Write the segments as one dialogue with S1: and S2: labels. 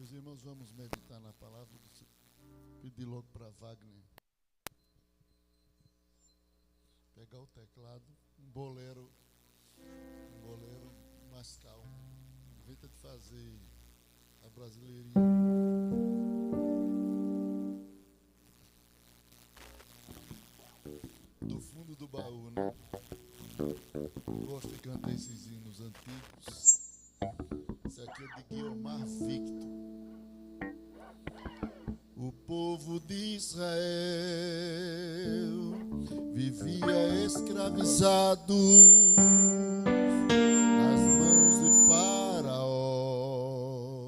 S1: Meus irmãos, vamos meditar na palavra do Senhor. Pedir logo para Wagner pegar o teclado, um bolero mais calmo. Inventa de fazer a brasileirinha. Do fundo do baú, né? Gosto de cantar esses hinos antigos. Esse aqui é de Guiomar Victor. O povo de Israel vivia escravizado nas mãos de Faraó,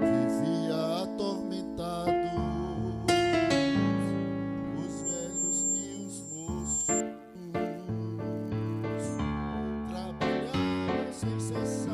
S1: vivia atormentado, os velhos e os moços trabalhavam sem cessar.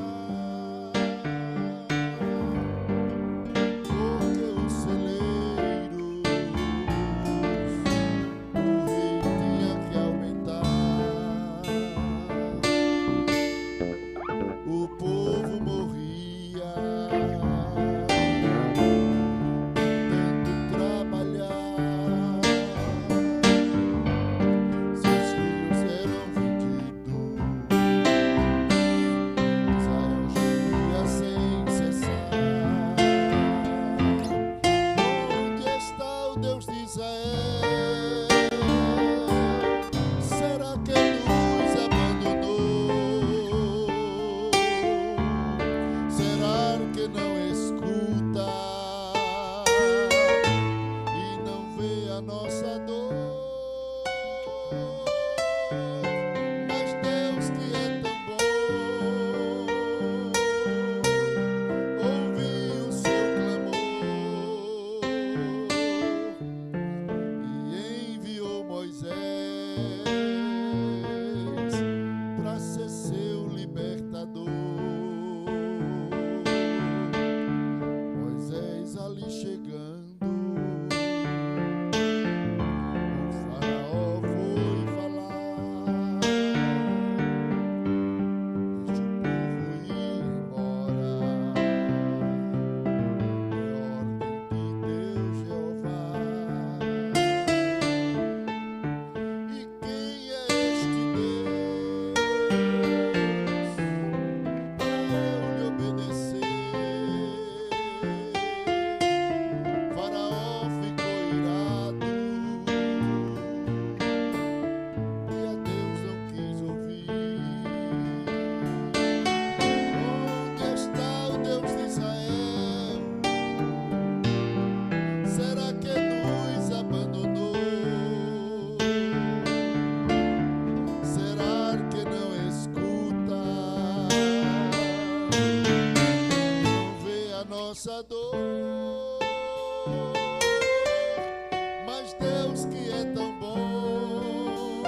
S1: Mas Deus que é tão bom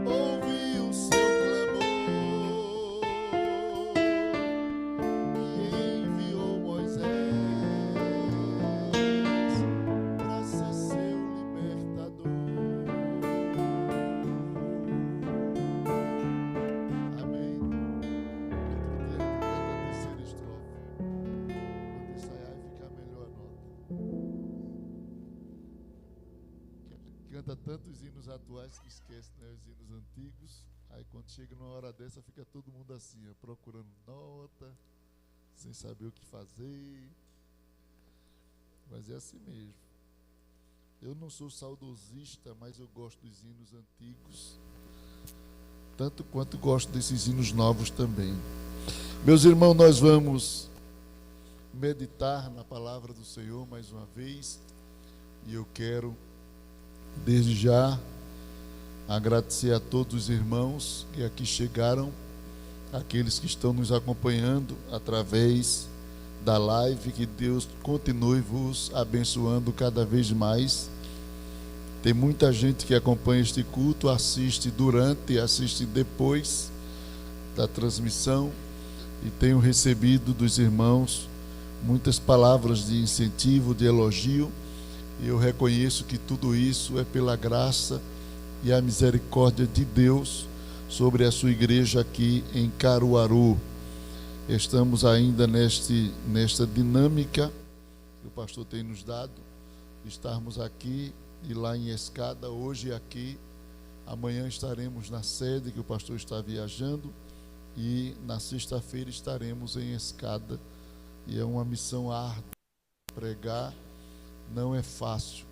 S1: ouviu o seu clamor e enviou Moisés para ser seu libertador. Amém. Outro dia canta a terceira estrofe. Quando ensaiar fica melhor a nota. Canta tantos hinos atuais que esquece, né, os hinos antigos. Aí quando chega numa hora dessa fica todo mundo assim, ó, procurando nota, sem saber o que fazer. Mas é assim mesmo. Eu não sou saudosista, mas eu gosto dos hinos antigos, tanto quanto gosto desses hinos novos também. Meus irmãos, nós vamos meditar na palavra do Senhor mais uma vez, e eu quero desde já agradecer a todos os irmãos que aqui chegaram, aqueles que estão nos acompanhando através da live. Que Deus continue vos abençoando cada vez mais. Tem muita gente que acompanha este culto, assiste durante e assiste depois da transmissão, e tenho recebido dos irmãos muitas palavras de incentivo, de elogio. E eu reconheço que tudo isso é pela graça e a misericórdia de Deus sobre a sua igreja aqui em Caruaru. Estamos ainda nesta dinâmica que o pastor tem nos dado, estarmos aqui e lá em Escada, hoje aqui, amanhã estaremos na sede que o pastor está viajando e na sexta-feira estaremos em Escada, e é uma missão árdua. Pregar não é fácil.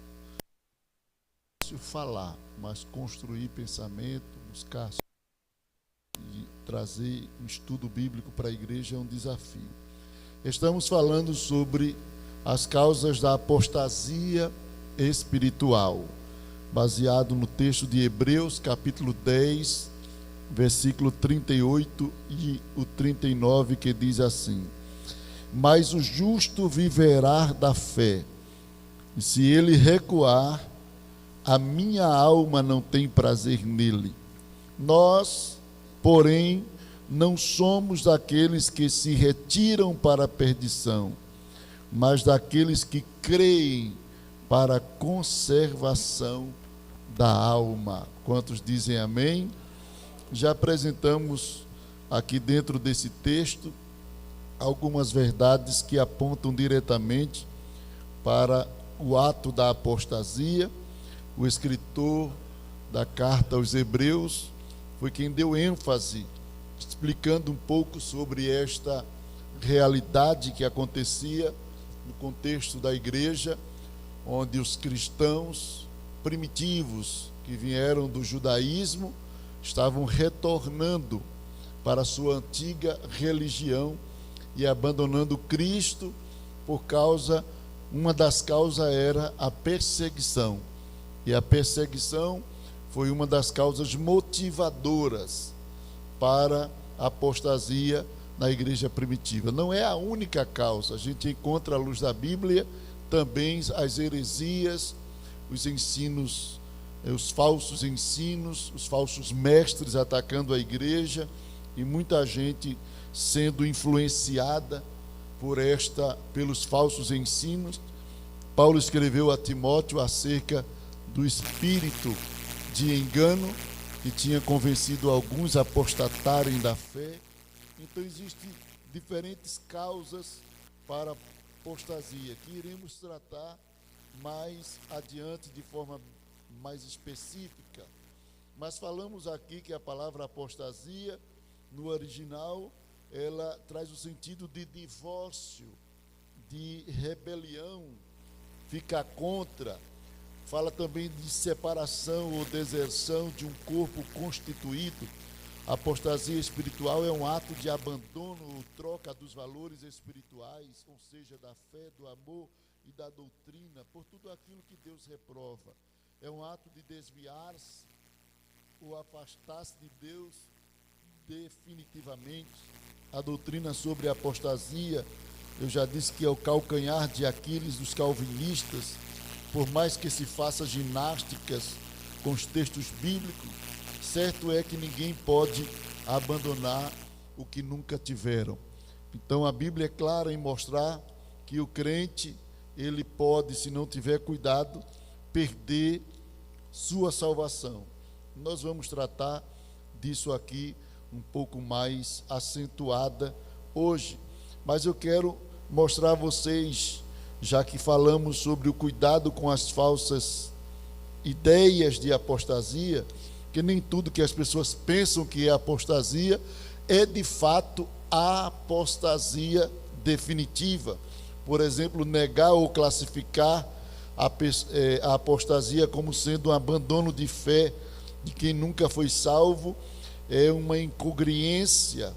S1: É fácil falar, mas construir pensamento, buscar e trazer um estudo bíblico para a igreja é um desafio. Estamos falando sobre as causas da apostasia espiritual, baseado no texto de Hebreus, capítulo 10, versículo 38 e o 39, que diz assim: mas o justo viverá da fé, e se ele recuar, a minha alma não tem prazer nele. Nós, porém, não somos daqueles que se retiram para a perdição, mas daqueles que creem para a conservação da alma. Quantos dizem amém? Já apresentamos aqui dentro desse texto algumas verdades que apontam diretamente para o ato da apostasia. O escritor da carta aos Hebreus foi quem deu ênfase, explicando um pouco sobre esta realidade que acontecia no contexto da igreja, onde os cristãos primitivos que vieram do judaísmo estavam retornando para a sua antiga religião e abandonando Cristo uma das causas era a perseguição. E a perseguição foi uma das causas motivadoras para a apostasia na igreja primitiva. Não é a única causa. A gente encontra à luz da Bíblia também as heresias, os ensinos, os falsos ensinos, os falsos mestres atacando a igreja e muita gente sendo influenciada pelos falsos ensinos. Paulo escreveu a Timóteo acerca do espírito de engano que tinha convencido alguns a apostatarem da fé. Então existem diferentes causas para a apostasia, que iremos tratar mais adiante de forma mais específica. Mas falamos aqui que a palavra apostasia, no original, ela traz o sentido de divórcio, de rebelião, ficar contra. Fala também de separação ou deserção de um corpo constituído. A apostasia espiritual é um ato de abandono ou troca dos valores espirituais, ou seja, da fé, do amor e da doutrina, por tudo aquilo que Deus reprova. É um ato de desviar-se ou afastar-se de Deus definitivamente. A doutrina sobre a apostasia, eu já disse que é o calcanhar de Aquiles dos calvinistas. Por mais que se faça ginásticas com os textos bíblicos, certo é que ninguém pode abandonar o que nunca tiveram. Então a Bíblia é clara em mostrar que o crente, ele pode, se não tiver cuidado, perder sua salvação. Nós vamos tratar disso aqui um pouco mais acentuada hoje, mas eu quero mostrar a vocês, já que falamos sobre o cuidado com as falsas ideias de apostasia, que nem tudo que as pessoas pensam que é apostasia é de fato a apostasia definitiva. Por exemplo, negar ou classificar a apostasia como sendo um abandono de fé de quem nunca foi salvo é uma incongruência.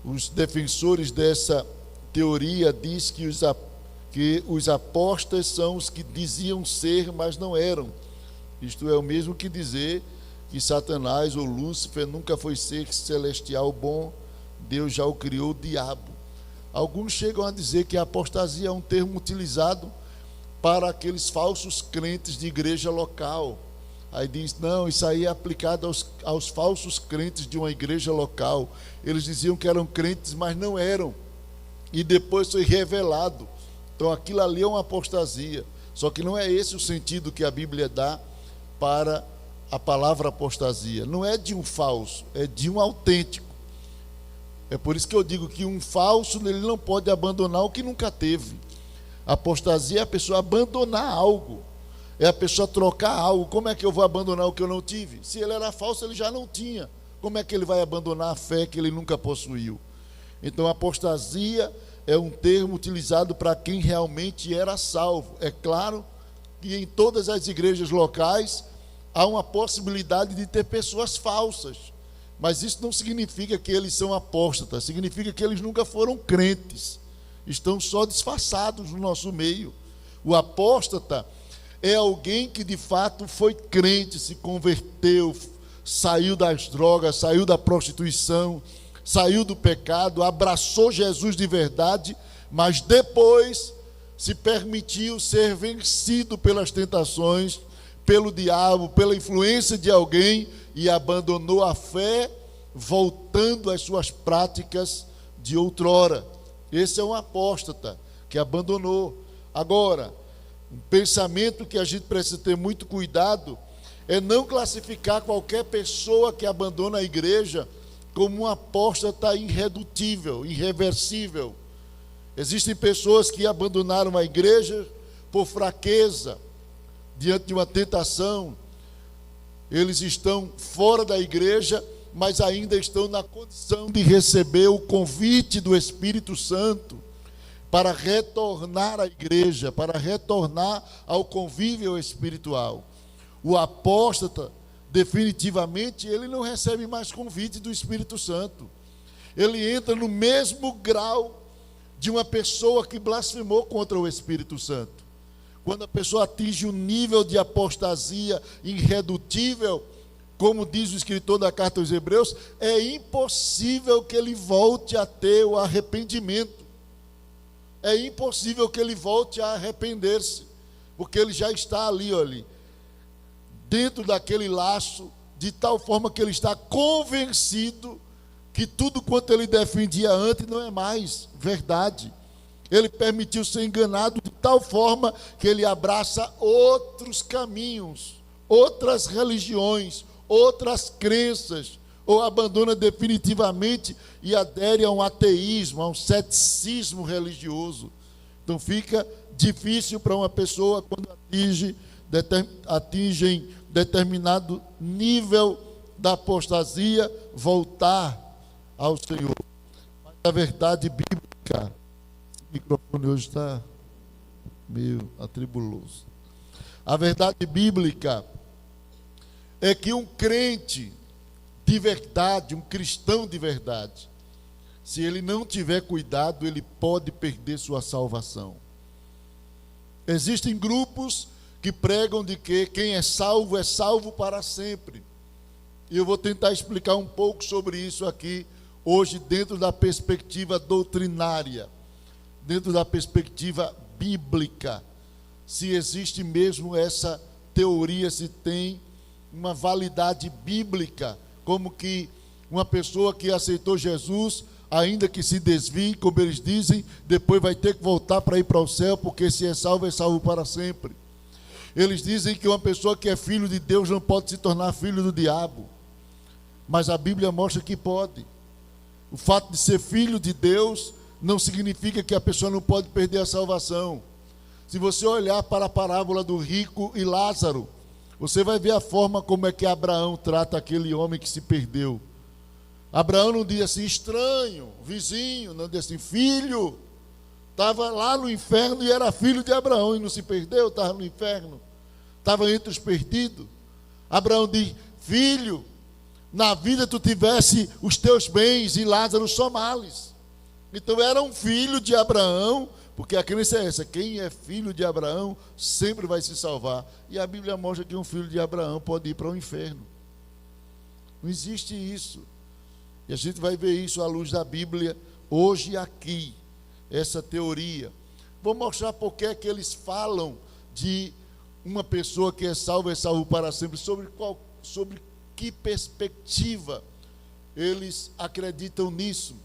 S1: Os defensores dessa teoria dizem que os apóstolos são os que diziam ser, mas não eram. Isto é o mesmo que dizer que Satanás ou Lúcifer nunca foi ser celestial bom, Deus já o criou o diabo. Alguns chegam a dizer que a apostasia é um termo utilizado para aqueles falsos crentes de igreja local. Aí diz, não, isso aí é aplicado aos falsos crentes de uma igreja local. Eles diziam que eram crentes, mas não eram. E depois foi revelado. Então aquilo ali é uma apostasia. Só que não é esse o sentido que a Bíblia dá para a palavra apostasia. Não é de um falso, é de um autêntico. É por isso que eu digo que um falso, ele não pode abandonar o que nunca teve. Apostasia é a pessoa abandonar algo, é a pessoa trocar algo. Como é que eu vou abandonar o que eu não tive? Se ele era falso, ele já não tinha. Como é que ele vai abandonar a fé que ele nunca possuiu? Então, apostasia é um termo utilizado para quem realmente era salvo. É claro que em todas as igrejas locais há uma possibilidade de ter pessoas falsas, mas isso não significa que eles são apóstatas, significa que eles nunca foram crentes, estão só disfarçados no nosso meio. O apóstata é alguém que de fato foi crente, se converteu, saiu das drogas, saiu da prostituição, saiu do pecado, abraçou Jesus de verdade, mas depois se permitiu ser vencido pelas tentações, pelo diabo, pela influência de alguém, e abandonou a fé, voltando às suas práticas de outrora. Esse é um apóstata que abandonou. Agora, um pensamento que a gente precisa ter muito cuidado é não classificar qualquer pessoa que abandona a igreja como um apóstata irredutível, irreversível. Existem pessoas que abandonaram a igreja por fraqueza, diante de uma tentação. Eles estão fora da igreja, mas ainda estão na condição de receber o convite do Espírito Santo para retornar à igreja, para retornar ao convívio espiritual. O apóstata, definitivamente, ele não recebe mais convite do Espírito Santo. Ele entra no mesmo grau de uma pessoa que blasfemou contra o Espírito Santo. Quando a pessoa atinge um nível de apostasia irredutível, como diz o escritor da carta aos Hebreus, é impossível que ele volte a ter o arrependimento. É impossível que ele volte a arrepender-se, porque ele já está ali, dentro daquele laço, de tal forma que ele está convencido que tudo quanto ele defendia antes não é mais verdade. Ele permitiu ser enganado de tal forma que ele abraça outros caminhos, outras religiões, outras crenças, ou abandona definitivamente e adere a um ateísmo, a um ceticismo religioso. Então fica difícil para uma pessoa, quando atingem determinado nível da apostasia, voltar ao Senhor. Mas a verdade bíblica, o microfone hoje está meio atribuloso. A verdade bíblica é que um crente de verdade, um cristão de verdade, se ele não tiver cuidado, ele pode perder sua salvação. Existem grupos que pregam de que quem é salvo para sempre. E eu vou tentar explicar um pouco sobre isso aqui, hoje, dentro da perspectiva doutrinária, dentro da perspectiva bíblica. Se existe mesmo essa teoria, se tem uma validade bíblica, como que uma pessoa que aceitou Jesus, ainda que se desvie, como eles dizem, depois vai ter que voltar para ir para o céu, porque se é salvo para sempre. Eles dizem que uma pessoa que é filho de Deus não pode se tornar filho do diabo, mas a Bíblia mostra que pode. O fato de ser filho de Deus não significa que a pessoa não pode perder a salvação. Se você olhar para a parábola do rico e Lázaro, você vai ver a forma como é que Abraão trata aquele homem que se perdeu. Abraão não diz assim, estranho, vizinho, não diz assim, filho. Estava lá no inferno e era filho de Abraão e não se perdeu, estava no inferno. Estava entre os perdidos. Abraão diz, filho, na vida tu tivesse os teus bens e Lázaro só males. Então era um filho de Abraão, porque a crença é essa, quem é filho de Abraão sempre vai se salvar. E a Bíblia mostra que um filho de Abraão pode ir para o inferno. Não existe isso. E a gente vai ver isso à luz da Bíblia, hoje aqui, essa teoria. Vou mostrar porque é que eles falam de uma pessoa que é salvo para sempre, sobre que perspectiva eles acreditam nisso,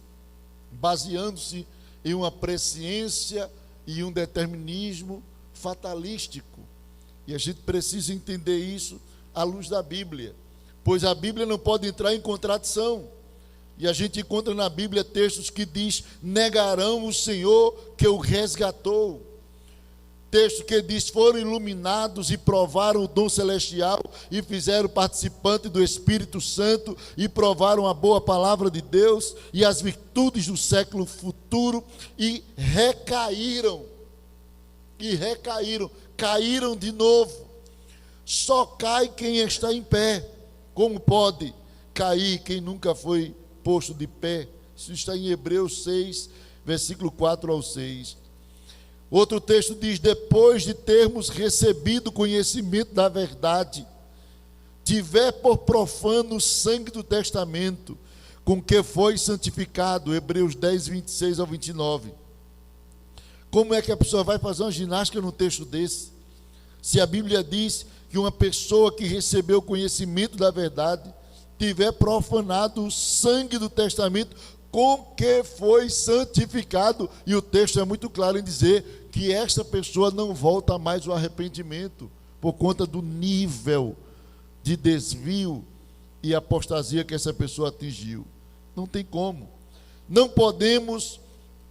S1: baseando-se em uma presciência e um determinismo fatalístico. E a gente precisa entender isso à luz da Bíblia, pois a Bíblia não pode entrar em contradição. E a gente encontra na Bíblia textos que diz: negarão o Senhor que o resgatou. Texto que diz: foram iluminados e provaram o dom celestial e fizeram participante do Espírito Santo e provaram a boa palavra de Deus e as virtudes do século futuro e recaíram. Caíram de novo. Só cai quem está em pé. Como pode cair quem nunca foi posto de pé? Isso está em Hebreus 6, versículo 4 ao 6. Outro texto diz: depois de termos recebido conhecimento da verdade, tiver por profano o sangue do testamento, com que foi santificado. Hebreus 10, 26 ao 29. Como é que a pessoa vai fazer uma ginástica num texto desse? Se a Bíblia diz que uma pessoa que recebeu conhecimento da verdade tiver profanado o sangue do testamento com que foi santificado, e o texto é muito claro em dizer que esta pessoa não volta mais ao arrependimento, por conta do nível de desvio e apostasia que essa pessoa atingiu. Não tem como. Não podemos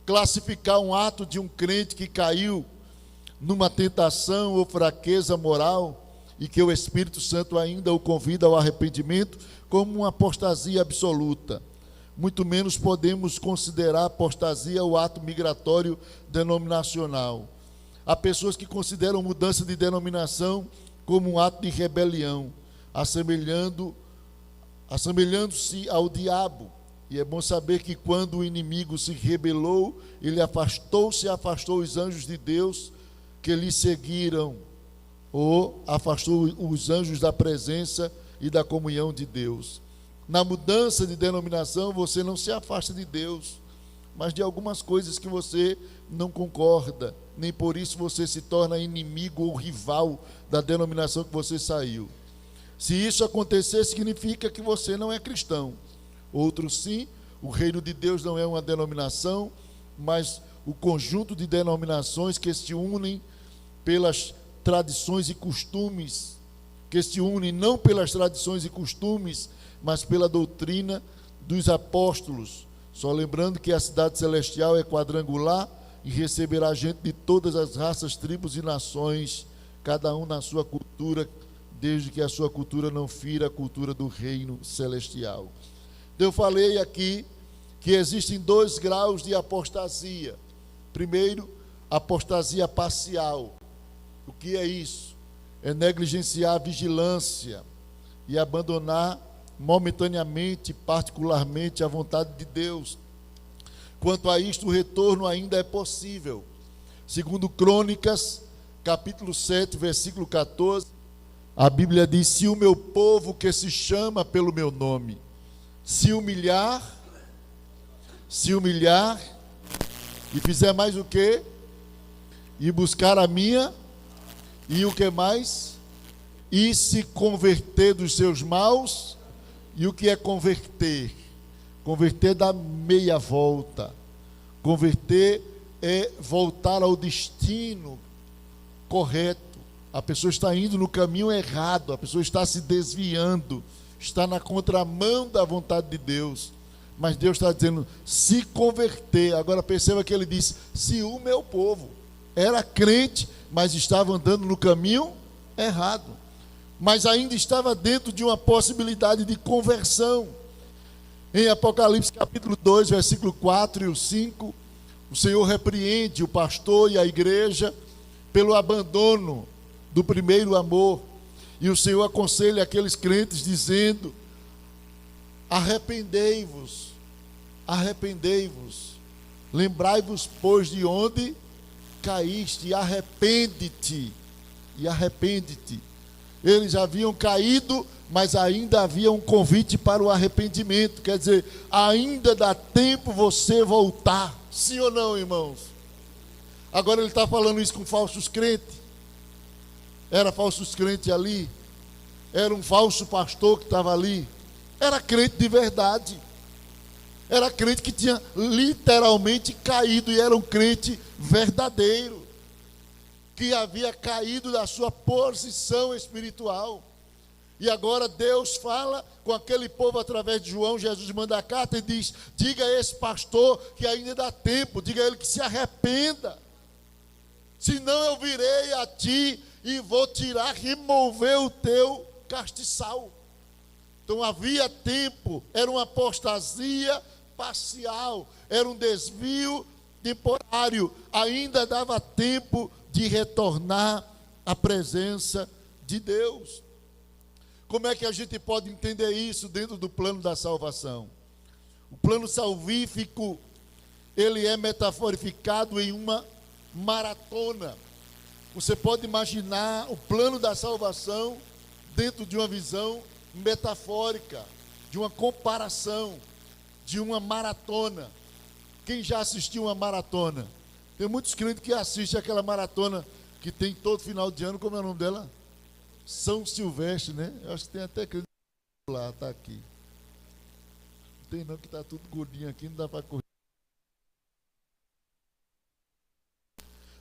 S1: classificar um ato de um crente que caiu numa tentação ou fraqueza moral e que o Espírito Santo ainda o convida ao arrependimento como uma apostasia absoluta. Muito menos podemos considerar apostasia o ato migratório denominacional. Há pessoas que consideram mudança de denominação como um ato de rebelião, assemelhando-se ao diabo. E é bom saber que quando o inimigo se rebelou, ele afastou os anjos de Deus que lhe seguiram, ou afastou os anjos da presença e da comunhão de Deus. Na mudança de denominação, você não se afasta de Deus, mas de algumas coisas que você não concorda, nem por isso você se torna inimigo ou rival da denominação que você saiu. Se isso acontecer, significa que você não é cristão. Outros sim, o reino de Deus não é uma denominação, mas o conjunto de denominações que se unem pelas tradições e costumes, que se unem não pelas tradições e costumes, mas pela doutrina dos apóstolos. Só lembrando que a cidade celestial é quadrangular e receberá gente de todas as raças, tribos e nações, cada um na sua cultura, desde que a sua cultura não fira a cultura do reino celestial. Eu falei aqui que existem 2 graus de apostasia. Primeiro, apostasia parcial. O que é isso? É negligenciar a vigilância e abandonar momentaneamente, particularmente, a vontade de Deus. Quanto a isto, o retorno ainda é possível. Segundo Crônicas, capítulo 7, versículo 14, a Bíblia diz: se o meu povo que se chama pelo meu nome se humilhar e fizer mais o quê? E buscar a minha, e o que mais? E se converter dos seus maus. E o que é converter? Converter dá meia volta. Converter é voltar ao destino correto. A pessoa está indo no caminho errado, a pessoa está se desviando, está na contramão da vontade de Deus. Mas Deus está dizendo: se converter. Agora perceba que ele disse: se o meu povo era crente, mas estava andando no caminho errado, mas ainda estava dentro de uma possibilidade de conversão. Em Apocalipse capítulo 2, versículo 4 e o 5, o Senhor repreende o pastor e a igreja pelo abandono do primeiro amor. E o Senhor aconselha aqueles crentes dizendo: arrependei-vos, lembrai-vos, pois, de onde caíste, e arrepende-te. Eles haviam caído, mas ainda havia um convite para o arrependimento. Quer dizer, ainda dá tempo você voltar. Sim ou não, irmãos? Agora ele está falando isso com falsos crentes. Era falsos crentes ali? Era um falso pastor que estava ali? Era crente de verdade. Era crente que tinha literalmente caído, e era um crente verdadeiro, que havia caído da sua posição espiritual. E agora Deus fala com aquele povo através de João, Jesus manda a carta e diz: diga a esse pastor que ainda dá tempo, diga a ele que se arrependa, senão eu virei a ti e vou remover o teu castiçal. Então havia tempo, era uma apostasia parcial, era um desvio temporário, ainda dava tempo de retornar à presença de Deus. Como é que a gente pode entender isso dentro do plano da salvação? O plano salvífico, ele é metaforificado em uma maratona. Você pode imaginar o plano da salvação dentro de uma visão metafórica, de uma comparação, de uma maratona. Quem já assistiu uma maratona? Tem muitos crentes que assistem aquela maratona que tem todo final de ano. Como é o nome dela? São Silvestre, né? Eu acho que tem até crente lá, está aqui. Não tem não, que está tudo gordinho aqui, não dá para correr.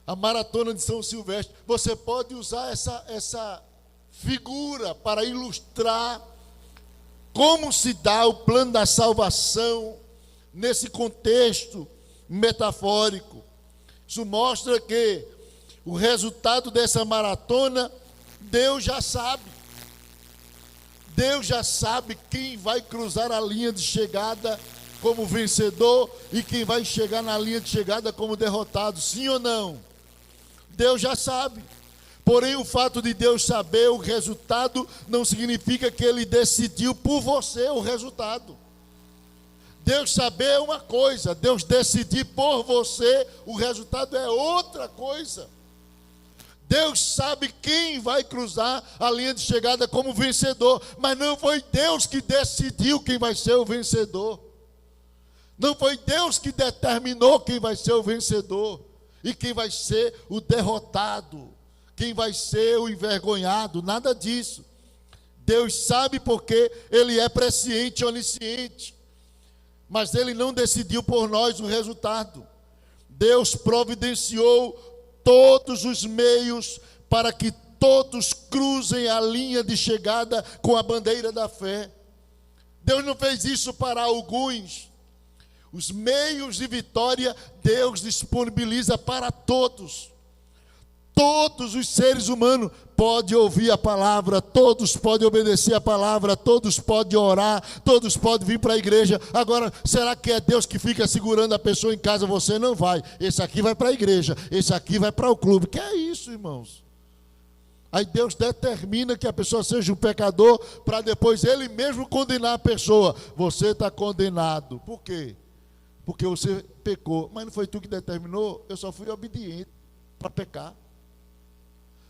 S1: A maratona de São Silvestre. Você pode usar essa figura para ilustrar como se dá o plano da salvação nesse contexto metafórico. Isso mostra que o resultado dessa maratona, Deus já sabe. Deus já sabe quem vai cruzar a linha de chegada como vencedor e quem vai chegar na linha de chegada como derrotado, sim ou não? Deus já sabe. Porém, o fato de Deus saber o resultado não significa que Ele decidiu por você o resultado. Deus saber é uma coisa, Deus decidir por você o resultado é outra coisa. Deus sabe quem vai cruzar a linha de chegada como vencedor, mas não foi Deus que decidiu quem vai ser o vencedor. Não foi Deus que determinou quem vai ser o vencedor e quem vai ser o derrotado, quem vai ser o envergonhado, nada disso. Deus sabe porque Ele é presciente e onisciente, mas Ele não decidiu por nós o resultado. Deus providenciou todos os meios para que todos cruzem a linha de chegada com a bandeira da fé. Deus não fez isso para alguns. Os meios de vitória Deus disponibiliza para todos. Todos os seres humanos podem ouvir a palavra, todos podem obedecer a palavra, todos podem orar, todos podem vir para a igreja. Agora, será que é Deus que fica segurando a pessoa em casa? Você não vai. Esse aqui vai para a igreja, esse aqui vai para o clube. Que é isso, irmãos? Aí Deus determina que a pessoa seja um pecador para depois Ele mesmo condenar a pessoa. Você está condenado. Por quê? Porque você pecou. Mas não foi tu que determinou? Eu só fui obediente para pecar.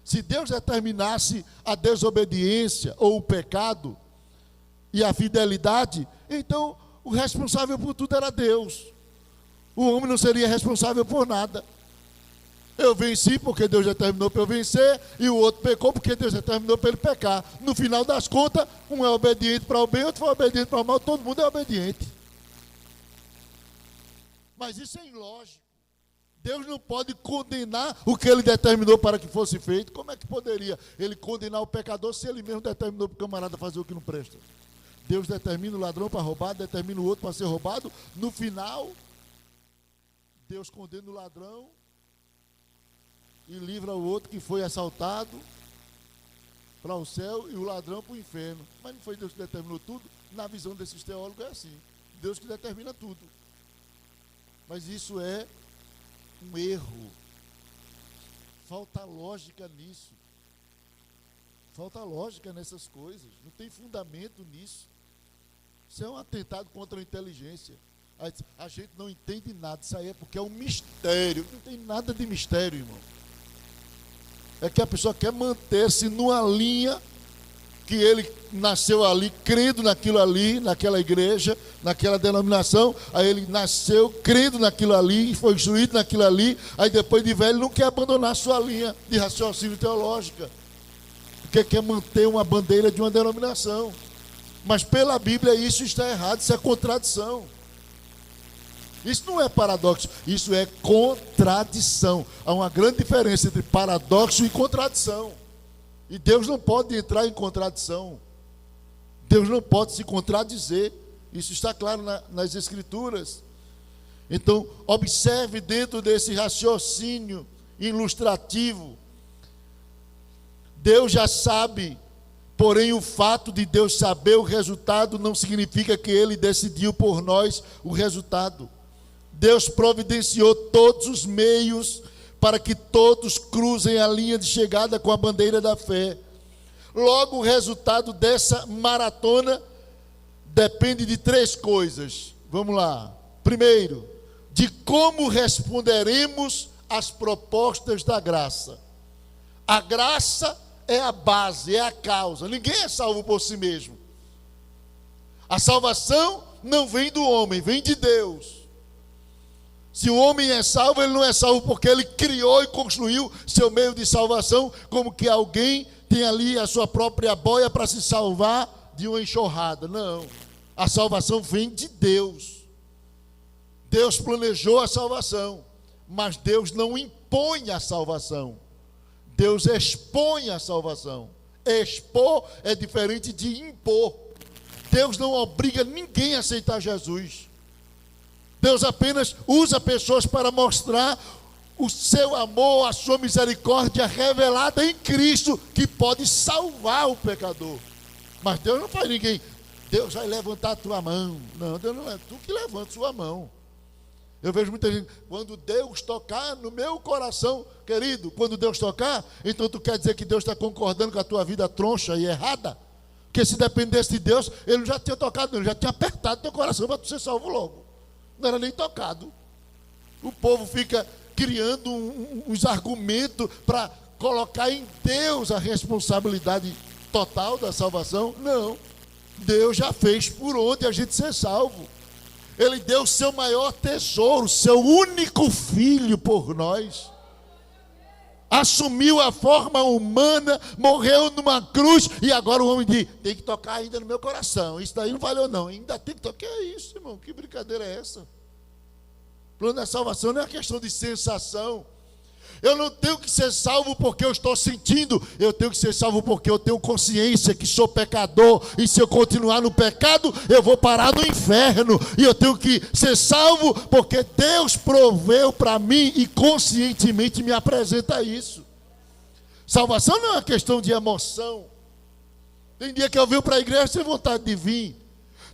S1: Se Deus determinasse a desobediência ou o pecado e a fidelidade, então o responsável por tudo era Deus. O homem não seria responsável por nada. Eu venci porque Deus determinou para eu vencer, e o outro pecou porque Deus determinou para ele pecar. No final das contas, um é obediente para o bem, outro foi obediente para o mal, todo mundo é obediente. Mas isso é ilógico. Deus não pode condenar o que Ele determinou para que fosse feito. Como é que poderia Ele condenar o pecador se Ele mesmo determinou para o camarada fazer o que não presta? Deus determina o ladrão para roubar, determina o outro para ser roubado. No final, Deus condena o ladrão e livra o outro que foi assaltado para o céu e o ladrão para o inferno. Mas não foi Deus que determinou tudo? Na visão desses teólogos é assim. Deus que determina tudo. Mas isso é um erro. Falta lógica nisso. Falta lógica nessas coisas. Não tem fundamento nisso. Isso é um atentado contra a inteligência. A gente não entende nada. Isso aí é porque é um mistério. Não tem nada de mistério, irmão. É que a pessoa quer manter-se numa linha que ele nasceu ali, crendo naquilo ali, naquela igreja, naquela denominação. Aí ele nasceu crendo naquilo ali, foi instruído naquilo ali. Aí depois de velho não quer abandonar sua linha de raciocínio teológica, porque quer manter uma bandeira de uma denominação. Mas pela Bíblia isso está errado, isso é contradição. Isso não é paradoxo, isso é contradição. Há uma grande diferença entre paradoxo e contradição. E Deus não pode entrar em contradição. Deus não pode se contradizer. Isso está claro nas Escrituras. Então, observe dentro desse raciocínio ilustrativo. Deus já sabe, porém o fato de Deus saber o resultado não significa que Ele decidiu por nós o resultado. Deus providenciou todos os meios para que todos cruzem a linha de chegada com a bandeira da fé. Logo, o resultado dessa maratona depende de 3 coisas. Vamos lá. Primeiro, de como responderemos às propostas da graça. A graça é a base, é a causa. Ninguém é salvo por si mesmo. A salvação não vem do homem, vem de Deus. Se o homem é salvo, ele não é salvo porque ele criou e construiu seu meio de salvação, como que alguém tem ali a sua própria boia para se salvar de uma enxurrada. Não. A salvação vem de Deus. Deus planejou a salvação, mas Deus não impõe a salvação. Deus expõe a salvação. Expor é diferente de impor. Deus não obriga ninguém a aceitar Jesus. Deus apenas usa pessoas para mostrar o seu amor, a sua misericórdia revelada em Cristo, que pode salvar o pecador. Mas Deus não faz ninguém. Deus vai levantar a tua mão. Não, Deus não é tu que levanta a sua mão. Eu vejo muita gente, quando Deus tocar no meu coração, querido, quando Deus tocar, então tu quer dizer que Deus está concordando com a tua vida troncha e errada? Porque se dependesse de Deus, Ele não já tinha tocado, Ele já tinha apertado teu coração para tu ser salvo logo. Não era nem tocado. O povo fica criando uns argumentos para colocar em Deus a responsabilidade total da salvação. Não. Deus já fez por onde a gente ser salvo. Ele deu o seu maior tesouro, seu único filho por nós. Assumiu a forma humana, morreu numa cruz, e agora o homem diz, tem que tocar ainda no meu coração. Isso daí não valeu não, ainda tem que tocar. Que é isso, irmão? Que brincadeira é essa? O plano da salvação não é uma questão de sensação. Eu não tenho que ser salvo porque eu estou sentindo. Eu tenho que ser salvo porque eu tenho consciência que sou pecador. E se eu continuar no pecado, eu vou parar no inferno. E eu tenho que ser salvo porque Deus proveu para mim e conscientemente me apresenta isso. Salvação não é uma questão de emoção. Tem dia que eu venho para a igreja sem vontade de vir.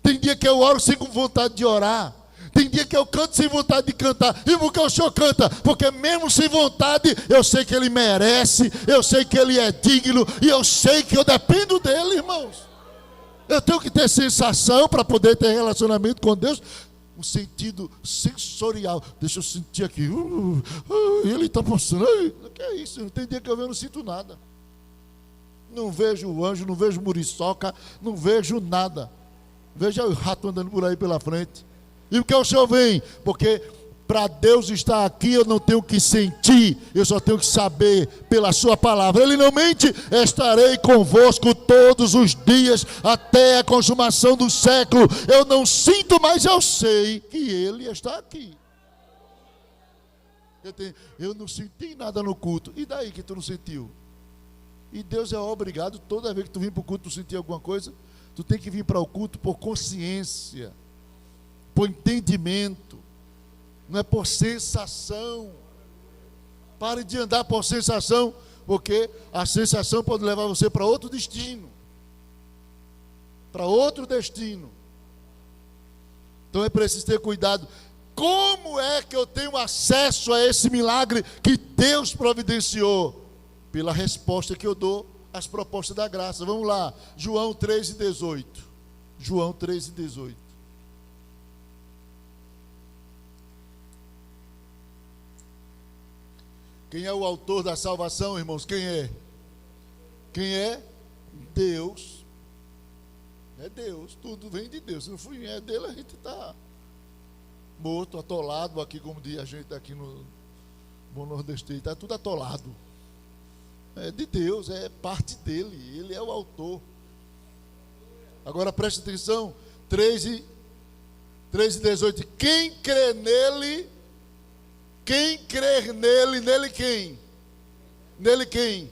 S1: Tem dia que eu oro sem vontade de orar. Tem dia que eu canto sem vontade de cantar. E por que o senhor canta? Porque mesmo sem vontade, eu sei que Ele merece, eu sei que Ele é digno, e eu sei que eu dependo dEle, irmãos. Eu tenho que ter sensação para poder ter relacionamento com Deus, um sentido sensorial. Deixa eu sentir aqui. Ele está passando. O que é isso? Tem dia que eu não sinto nada. Não vejo o anjo, não vejo muriçoca, não vejo nada. Veja o rato andando por aí pela frente. E o que o Senhor vem? Porque para Deus estar aqui eu não tenho que sentir, eu só tenho que saber pela sua palavra. Ele não mente, estarei convosco todos os dias até a consumação do século. Eu não sinto, mas eu sei que Ele está aqui. Eu não senti nada no culto. E daí que tu não sentiu? E Deus é obrigado, toda vez que tu vir para o culto, tu sentir alguma coisa, tu tem que vir para o culto por consciência, por entendimento, não é por sensação. Pare de andar por sensação, porque a sensação pode levar você para outro destino. Para outro destino. Então é preciso ter cuidado. Como é que eu tenho acesso a esse milagre que Deus providenciou? Pela resposta que eu dou às propostas da graça. Vamos lá, João 3:18. João 3:18. Quem é o autor da salvação, irmãos? Quem é? Quem é? Deus. É Deus. Tudo vem de Deus. Se não é dele, a gente está morto, atolado aqui, como diz a gente aqui no Bom Nordestino. Está tudo atolado. É de Deus, é parte dele. Ele é o autor. Agora preste atenção. 3:18. Quem crê nele... Quem crer nele, nele quem? Nele quem?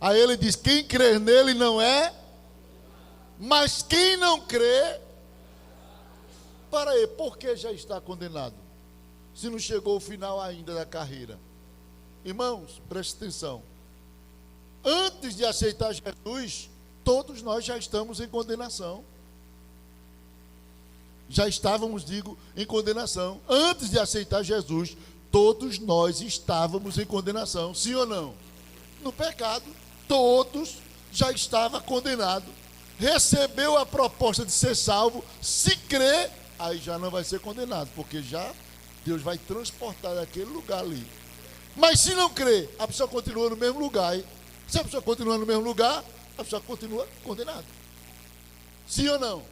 S1: Aí ele diz, quem crer nele não é Mas quem não crê, para aí, por que já está condenado? Se não chegou o final ainda da carreira. Irmãos, preste atenção. Antes de aceitar Jesus, todos nós já estamos em condenação. Já estávamos, em condenação. Antes de aceitar Jesus, todos nós estávamos em condenação. Sim ou não? No pecado, todos já estavam condenados. Recebeu a proposta de ser salvo, se crê, aí já não vai ser condenado, porque já Deus vai transportar daquele lugar ali. Mas se não crê, a pessoa continua no mesmo lugar. Se a pessoa continua no mesmo lugar, a pessoa continua condenada. Sim ou não?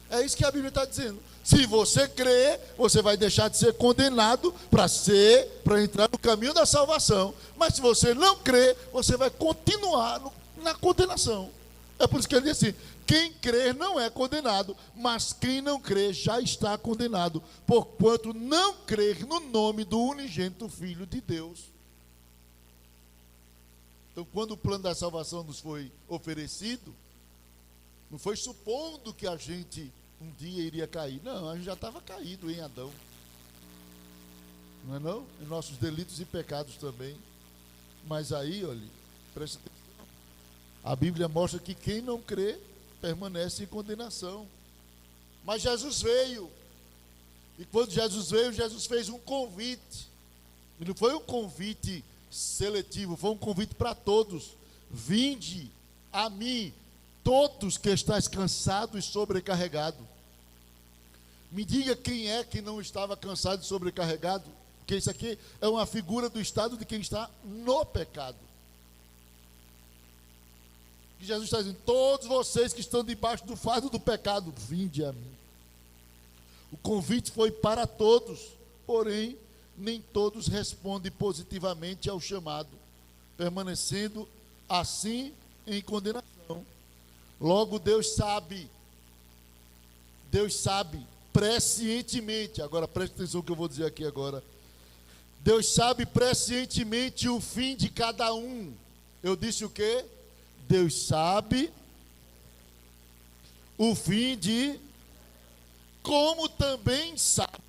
S1: É isso que a Bíblia está dizendo. Se você crê, você vai deixar de ser condenado para entrar no caminho da salvação. Mas se você não crê, você vai continuar na condenação. É por isso que ele diz assim: quem crê não é condenado, mas quem não crê já está condenado, porquanto não crer no nome do unigênito Filho de Deus. Então, quando o plano da salvação nos foi oferecido, não foi supondo que a gente um dia iria cair. Não, a gente já estava caído em Adão. Não é não? Em nossos delitos e pecados também. Mas aí, olha, presta atenção. A Bíblia mostra que quem não crê permanece em condenação. Mas Jesus veio. E quando Jesus veio, Jesus fez um convite. E não foi um convite seletivo, foi um convite para todos. Vinde a mim, todos que estáis cansados e sobrecarregados. Me diga quem é que não estava cansado e sobrecarregado, porque isso aqui é uma figura do estado de quem está no pecado. E Jesus está dizendo: todos vocês que estão debaixo do fardo do pecado, vinde a mim. O convite foi para todos, porém, nem todos respondem positivamente ao chamado, permanecendo assim em condenação. Logo, Deus sabe prescientemente, agora preste atenção no que eu vou dizer aqui agora. Deus sabe prescientemente o fim de cada um. Eu disse o quê? Deus sabe o fim de, como também sabe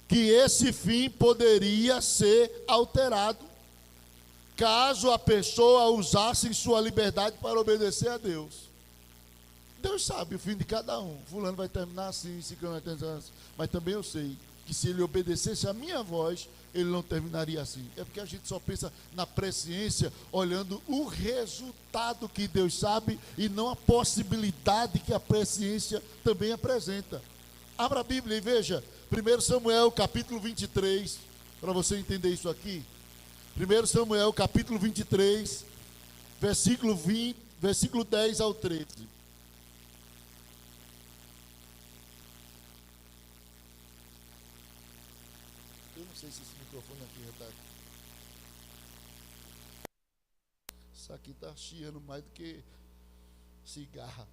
S1: que esse fim poderia ser alterado, caso a pessoa usasse sua liberdade para obedecer a Deus. Deus sabe o fim de cada um. Fulano vai terminar assim, ciclano vai terminar assim. Mas também eu sei que se ele obedecesse a minha voz, ele não terminaria assim. É porque a gente só pensa na presciência, olhando o resultado que Deus sabe e não a possibilidade que a presciência também apresenta. Abra a Bíblia e veja 1 Samuel capítulo 23, para você entender isso aqui. 1 Samuel capítulo 23, versículo 10 ao 13. Eu não sei se esse microfone aqui já está. Isso aqui está chiando mais do que cigarra.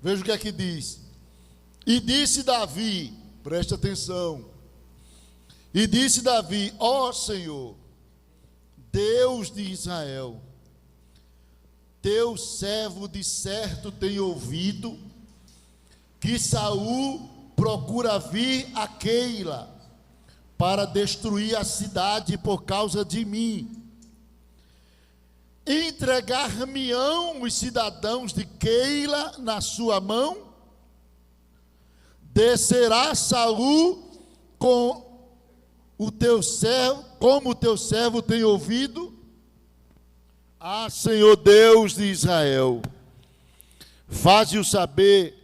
S1: Veja o que é que diz. E disse Davi, preste atenção. E disse Davi: ó Senhor, Deus de Israel, teu servo de certo tem ouvido que Saul procura vir a Keila para destruir a cidade por causa de mim. Entregar-me-ão os cidadãos de Keila na sua mão? Descerá Saul com o teu servo, como o teu servo tem ouvido? Ah, Senhor Deus de Israel, faze-o saber.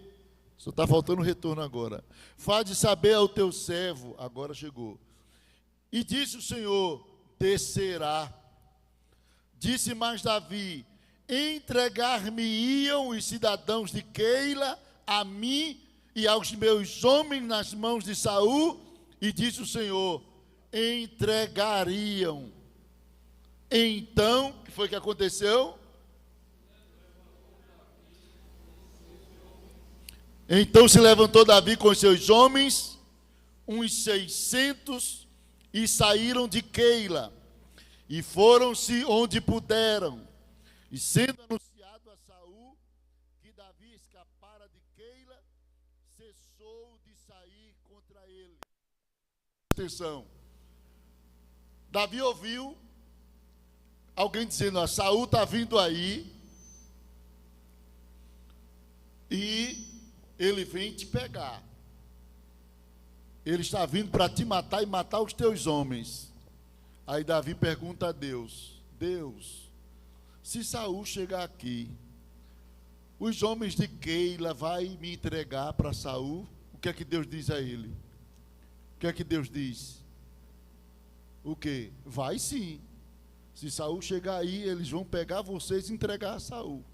S1: Só está faltando retorno agora. Faze saber ao teu servo, agora chegou. E disse o Senhor: descerá. Disse mais Davi: entregar-me-iam os cidadãos de Keila a mim e aos meus homens nas mãos de Saul? E disse o Senhor: entregariam. Então, o que foi que aconteceu? Então se levantou Davi com seus homens, uns 600, e saíram de Keila. E foram-se onde puderam. E sendo anunciado a Saul que Davi escapara de Keila, cessou de sair contra ele. Atenção. Davi ouviu alguém dizendo: Saul está vindo aí e ele vem te pegar. Ele está vindo para te matar e matar os teus homens. Aí Davi pergunta a Deus: Deus, se Saul chegar aqui, os homens de Keila vai me entregar para Saul? O que é que Deus diz a ele? O que é que Deus diz? O quê? Vai sim. Se Saul chegar aí, eles vão pegar vocês e entregar a Saul.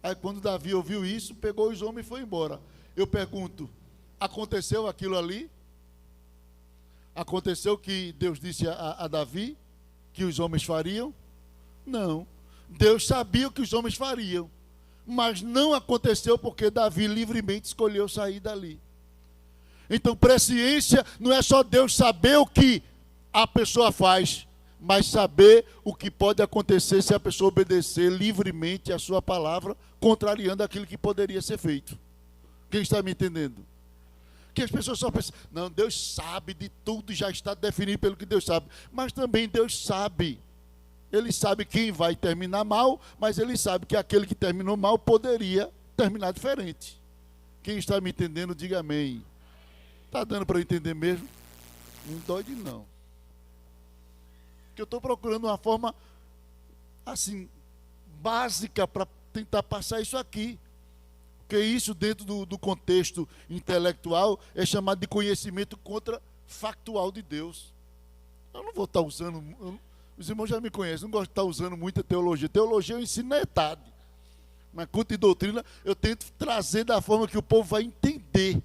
S1: Aí quando Davi ouviu isso, pegou os homens e foi embora. Eu pergunto: aconteceu aquilo ali? Aconteceu que Deus disse a Davi que os homens fariam? Não. Deus sabia o que os homens fariam, mas não aconteceu porque Davi livremente escolheu sair dali. Então, presciência não é só Deus saber o que a pessoa faz, mas saber o que pode acontecer se a pessoa obedecer livremente a sua palavra, contrariando aquilo que poderia ser feito. Quem está me entendendo? Que as pessoas só pensam: não, Deus sabe de tudo, já está definido pelo que Deus sabe. Mas também Deus sabe. Ele sabe quem vai terminar mal, mas ele sabe que aquele que terminou mal poderia terminar diferente. Quem está me entendendo, diga amém. Está dando para eu entender mesmo? Não doide não. Porque eu estou procurando uma forma, assim, básica para tentar passar isso aqui. Porque isso, dentro do contexto intelectual, é chamado de conhecimento contrafactual de Deus. Eu não vou estar usando... Os irmãos já me conhecem, não gosto de estar usando muita teologia. Teologia eu ensino na etade. Mas culto e doutrina eu tento trazer da forma que o povo vai entender.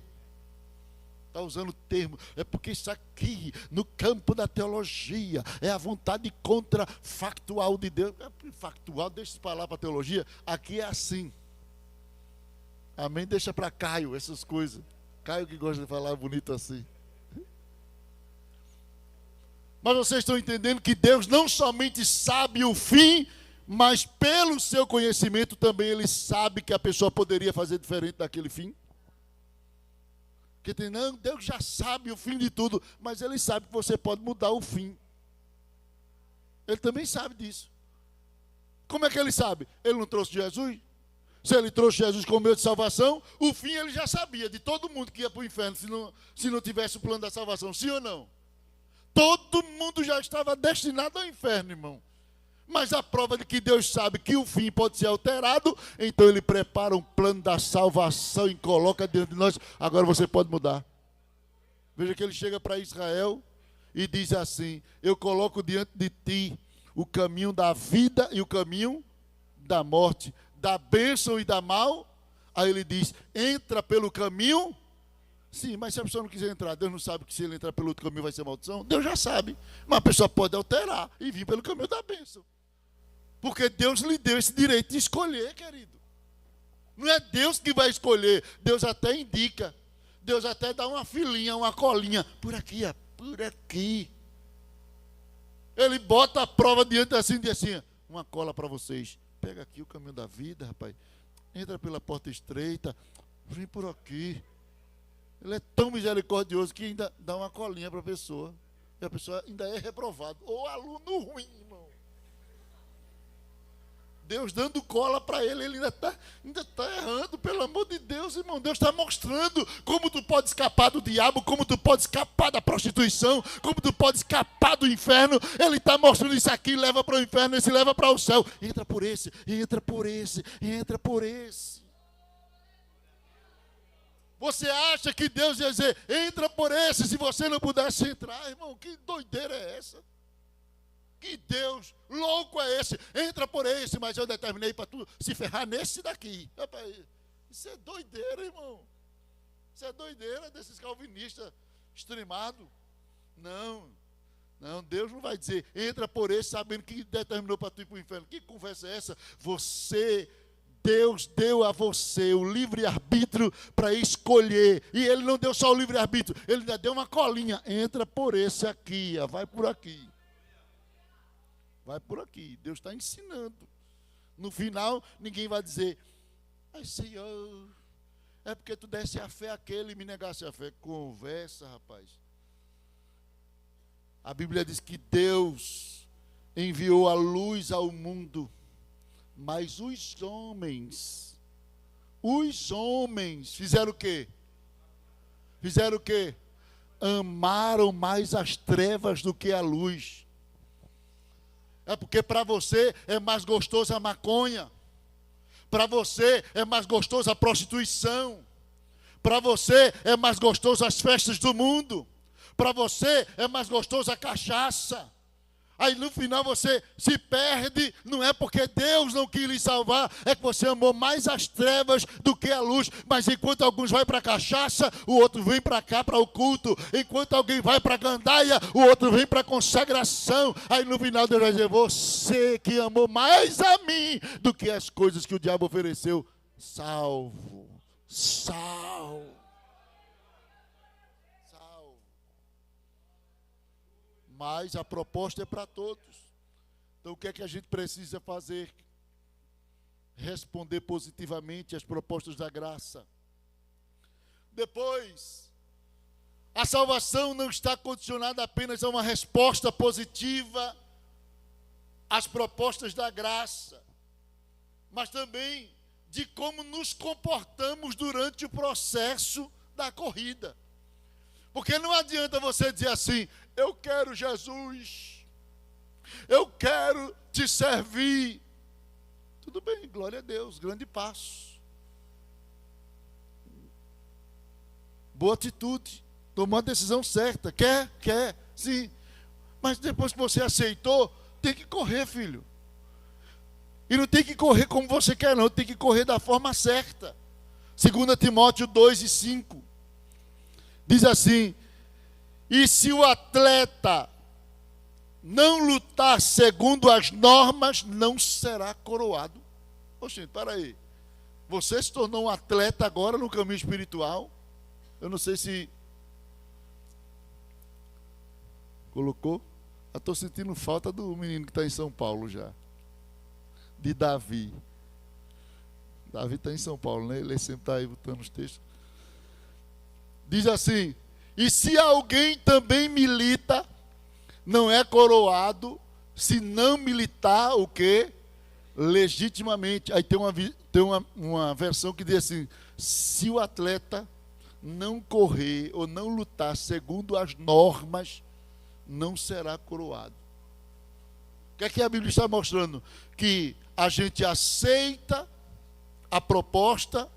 S1: Está usando termo. É porque isso aqui, no campo da teologia, é a vontade contrafactual de Deus. Factual, deixa eu falar para a teologia. Aqui é assim. Amém? Deixa para Caio essas coisas. Caio que gosta de falar bonito assim. Mas vocês estão entendendo que Deus não somente sabe o fim, mas pelo seu conhecimento também Ele sabe que a pessoa poderia fazer diferente daquele fim? Porque tem, não, Deus já sabe o fim de tudo, mas Ele sabe que você pode mudar o fim. Ele também sabe disso. Como é que Ele sabe? Ele não trouxe Jesus? Se Ele trouxe Jesus como meio de salvação, o fim Ele já sabia de todo mundo que ia para o inferno se não tivesse o plano da salvação, sim ou não? Todo mundo já estava destinado ao inferno, irmão. Mas a prova de que Deus sabe que o fim pode ser alterado, então Ele prepara um plano da salvação e coloca diante de nós. Agora você pode mudar. Veja que Ele chega para Israel e diz assim: eu coloco diante de ti o caminho da vida e o caminho da morte, da bênção e da mal. Aí Ele diz: entra pelo caminho. Sim, mas se a pessoa não quiser entrar, Deus não sabe que se ele entrar pelo outro caminho vai ser maldição? Deus já sabe. Mas a pessoa pode alterar e vir pelo caminho da bênção. Porque Deus lhe deu esse direito de escolher, querido. Não é Deus que vai escolher. Deus até indica. Deus até dá uma filinha, uma colinha. Por aqui, ó, por aqui. Ele bota a prova diante assim e diz assim: uma cola para vocês. Pega aqui o caminho da vida, rapaz. Entra pela porta estreita. Vem por aqui. Ele é tão misericordioso que ainda dá uma colinha para a pessoa. E a pessoa ainda é reprovada. Ou aluno ruim, irmão. Deus dando cola para ele, ele ainda tá errando, pelo amor de Deus, irmão. Deus está mostrando como tu pode escapar do diabo, como tu pode escapar da prostituição, como tu pode escapar do inferno. Ele está mostrando isso aqui, leva para o inferno, esse leva para o céu. Entra por esse, entra por esse, entra por esse. Você acha que Deus ia dizer: entra por esse, se você não pudesse entrar? Irmão, que doideira é essa? Que Deus louco é esse? Entra por esse, mas eu determinei para tu se ferrar nesse daqui. Isso é doideira, irmão. Isso é doideira desses calvinistas extremados. Não, Deus não vai dizer: entra por esse, sabendo que determinou para tu ir para o inferno. Que conversa é essa? Deus deu a você o livre-arbítrio para escolher. E Ele não deu só o livre-arbítrio, Ele ainda deu uma colinha. Entra por esse aqui, vai por aqui. Vai por aqui. Deus está ensinando. No final, ninguém vai dizer, ai, Senhor, é porque tu desse a fé àquele e me negasse a fé. Conversa, rapaz. A Bíblia diz que Deus enviou a luz ao mundo, mas os homens fizeram o quê? Fizeram o quê? Amaram mais as trevas do que a luz. É porque para você é mais gostoso a maconha. Para você é mais gostoso a prostituição. Para você é mais gostoso as festas do mundo. Para você é mais gostoso a cachaça. Aí no final você se perde, não é porque Deus não quis lhe salvar, é que você amou mais as trevas do que a luz. Mas enquanto alguns vão para a cachaça, o outro vem para cá para o culto. Enquanto alguém vai para a gandaia, o outro vem para a consagração. Aí no final Deus vai dizer, você que amou mais a mim do que as coisas que o diabo ofereceu, salvo. Mas a proposta é para todos. Então o que é que a gente precisa fazer? Responder positivamente às propostas da graça. Depois, a salvação não está condicionada apenas a uma resposta positiva às propostas da graça, mas também de como nos comportamos durante o processo da corrida. Porque não adianta você dizer assim, eu quero Jesus, eu quero te servir. Tudo bem, glória a Deus, grande passo. Boa atitude, tomou a decisão certa. Quer, sim. Mas depois que você aceitou, tem que correr, filho. E não tem que correr como você quer, não, tem que correr da forma certa. 2 Timóteo 2:5. Diz assim, e se o atleta não lutar segundo as normas, não será coroado. Oxe, para aí. Você se tornou um atleta agora no caminho espiritual? Eu não sei se colocou. Eu estou sentindo falta do menino que está em São Paulo já. De Davi. Davi está em São Paulo, né? Ele sempre está aí botando os textos. Diz assim, e se alguém também milita, não é coroado, se não militar o quê? Legitimamente. Aí tem uma versão que diz assim, se o atleta não correr ou não lutar segundo as normas, não será coroado. O que é que a Bíblia está mostrando? Que a gente aceita a proposta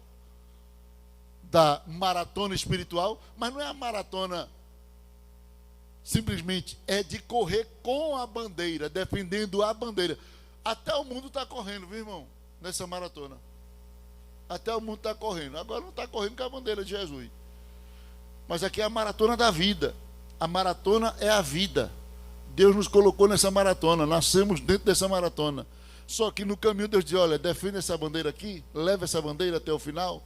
S1: da maratona espiritual, mas não é a maratona simplesmente, é de correr com a bandeira, defendendo a bandeira. Até o mundo está correndo, viu, irmão? Nessa maratona. Até o mundo está correndo. Agora não está correndo com a bandeira de Jesus. Mas aqui é a maratona da vida. A maratona é a vida. Deus nos colocou nessa maratona, nascemos dentro dessa maratona. Só que no caminho Deus diz, olha, defenda essa bandeira aqui, leva essa bandeira até o final.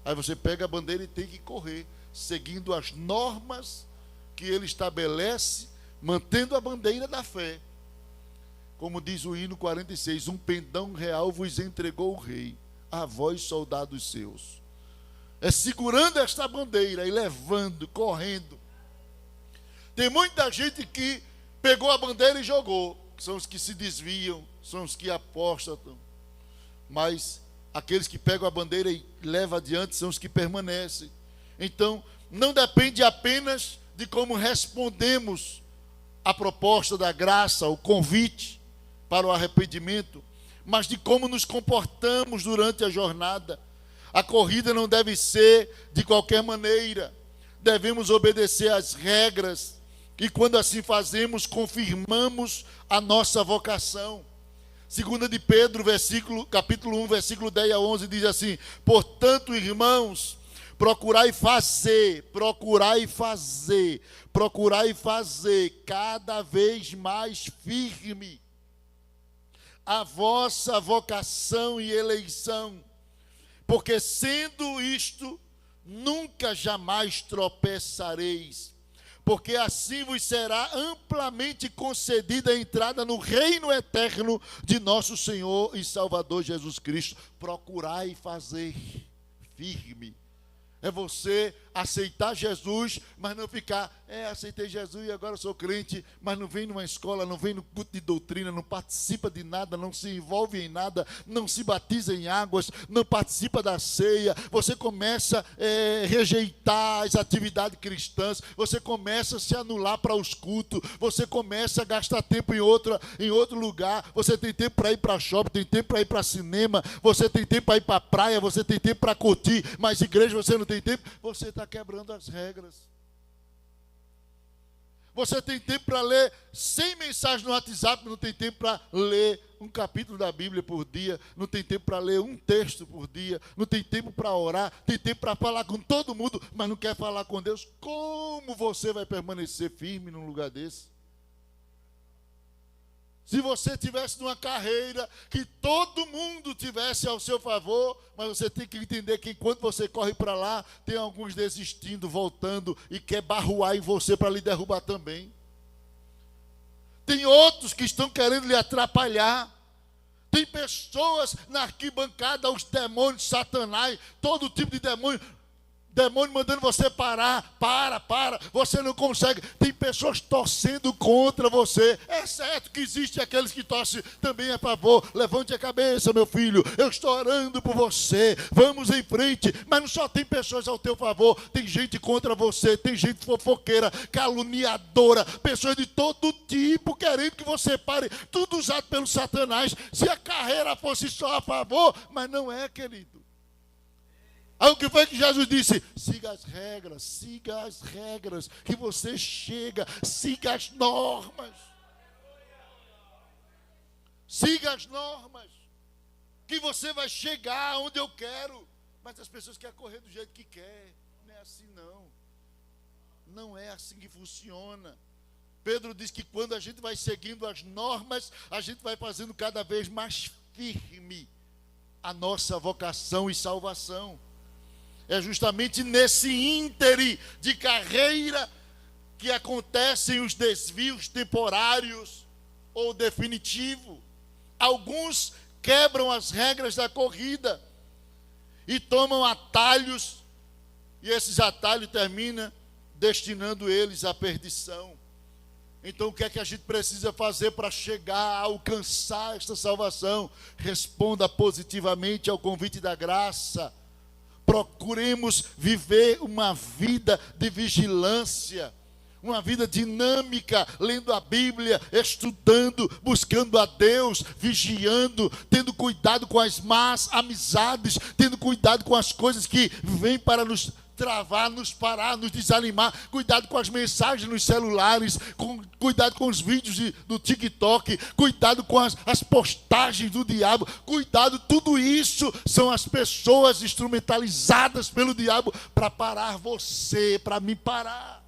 S1: Aí você pega a bandeira e tem que correr, seguindo as normas que Ele estabelece, mantendo a bandeira da fé. Como diz o hino 46, um pendão real vos entregou o rei, a vós soldados seus. É segurando esta bandeira e levando, correndo. Tem muita gente que pegou a bandeira e jogou. São os que se desviam, são os que apostam. Mas aqueles que pegam a bandeira e levam adiante são os que permanecem. Então, não depende apenas de como respondemos à proposta da graça, o convite para o arrependimento, mas de como nos comportamos durante a jornada. A corrida não deve ser de qualquer maneira. Devemos obedecer às regras. E quando assim fazemos, confirmamos a nossa vocação. 2 de Pedro, capítulo 1, versículo 10 a 11, diz assim, portanto, irmãos, procurai fazer cada vez mais firme a vossa vocação e eleição, porque sendo isto, nunca jamais tropeçareis, porque assim vos será amplamente concedida a entrada no reino eterno de nosso Senhor e Salvador Jesus Cristo. Procurai fazer firme. É você aceitar Jesus, mas não ficar, aceitei Jesus e agora sou crente, mas não vem numa escola, não vem no culto de doutrina, não participa de nada, não se envolve em nada, não se batiza em águas, não participa da ceia. Você começa a rejeitar as atividades cristãs, você começa a se anular para os cultos, você começa a gastar tempo em outro lugar. Você tem tempo para ir para shopping, tem tempo para ir para cinema, você tem tempo para ir para a praia, você tem tempo para curtir, mas igreja você não tem tempo. Você está quebrando as regras. Você tem tempo para ler 100 mensagens no WhatsApp, não tem tempo para ler um capítulo da Bíblia por dia, não tem tempo para ler um texto por dia, não tem tempo para orar, tem tempo para falar com todo mundo, mas não quer falar com Deus. Como você vai permanecer firme num lugar desse? Se você tivesse numa carreira que todo mundo tivesse ao seu favor, mas você tem que entender que enquanto você corre para lá, tem alguns desistindo, voltando e quer barruar em você para lhe derrubar também. Tem outros que estão querendo lhe atrapalhar. Tem pessoas na arquibancada, os demônios, Satanás, todo tipo de demônio mandando você parar, para, você não consegue. Tem pessoas torcendo contra você. É certo que existe aqueles que torcem também a favor. Levante a cabeça, meu filho, eu estou orando por você, vamos em frente. Mas não só tem pessoas ao teu favor, tem gente contra você, tem gente fofoqueira, caluniadora, pessoas de todo tipo querendo que você pare, tudo usado pelo Satanás. Se a carreira fosse só a favor, mas não é, querido. Aí o que foi que Jesus disse? Siga as regras, que você chega, siga as normas. Siga as normas, que você vai chegar onde eu quero. Mas as pessoas querem correr do jeito que quer. Não é assim não. Não é assim que funciona. Pedro diz que quando a gente vai seguindo as normas, a gente vai fazendo cada vez mais firme a nossa vocação e salvação. É justamente nesse íntere de carreira que acontecem os desvios temporários ou definitivos. Alguns quebram as regras da corrida e tomam atalhos, e esses atalhos terminam destinando eles à perdição. Então o que é que a gente precisa fazer para chegar a alcançar esta salvação? Responda positivamente ao convite da graça. Procuremos viver uma vida de vigilância, uma vida dinâmica, lendo a Bíblia, estudando, buscando a Deus, vigiando, tendo cuidado com as más amizades, tendo cuidado com as coisas que vêm para nos travar, nos parar, nos desanimar. Cuidado com as mensagens nos celulares, cuidado com os vídeos do TikTok, cuidado com as postagens do diabo, cuidado, tudo isso são as pessoas instrumentalizadas pelo diabo para parar você, para me parar.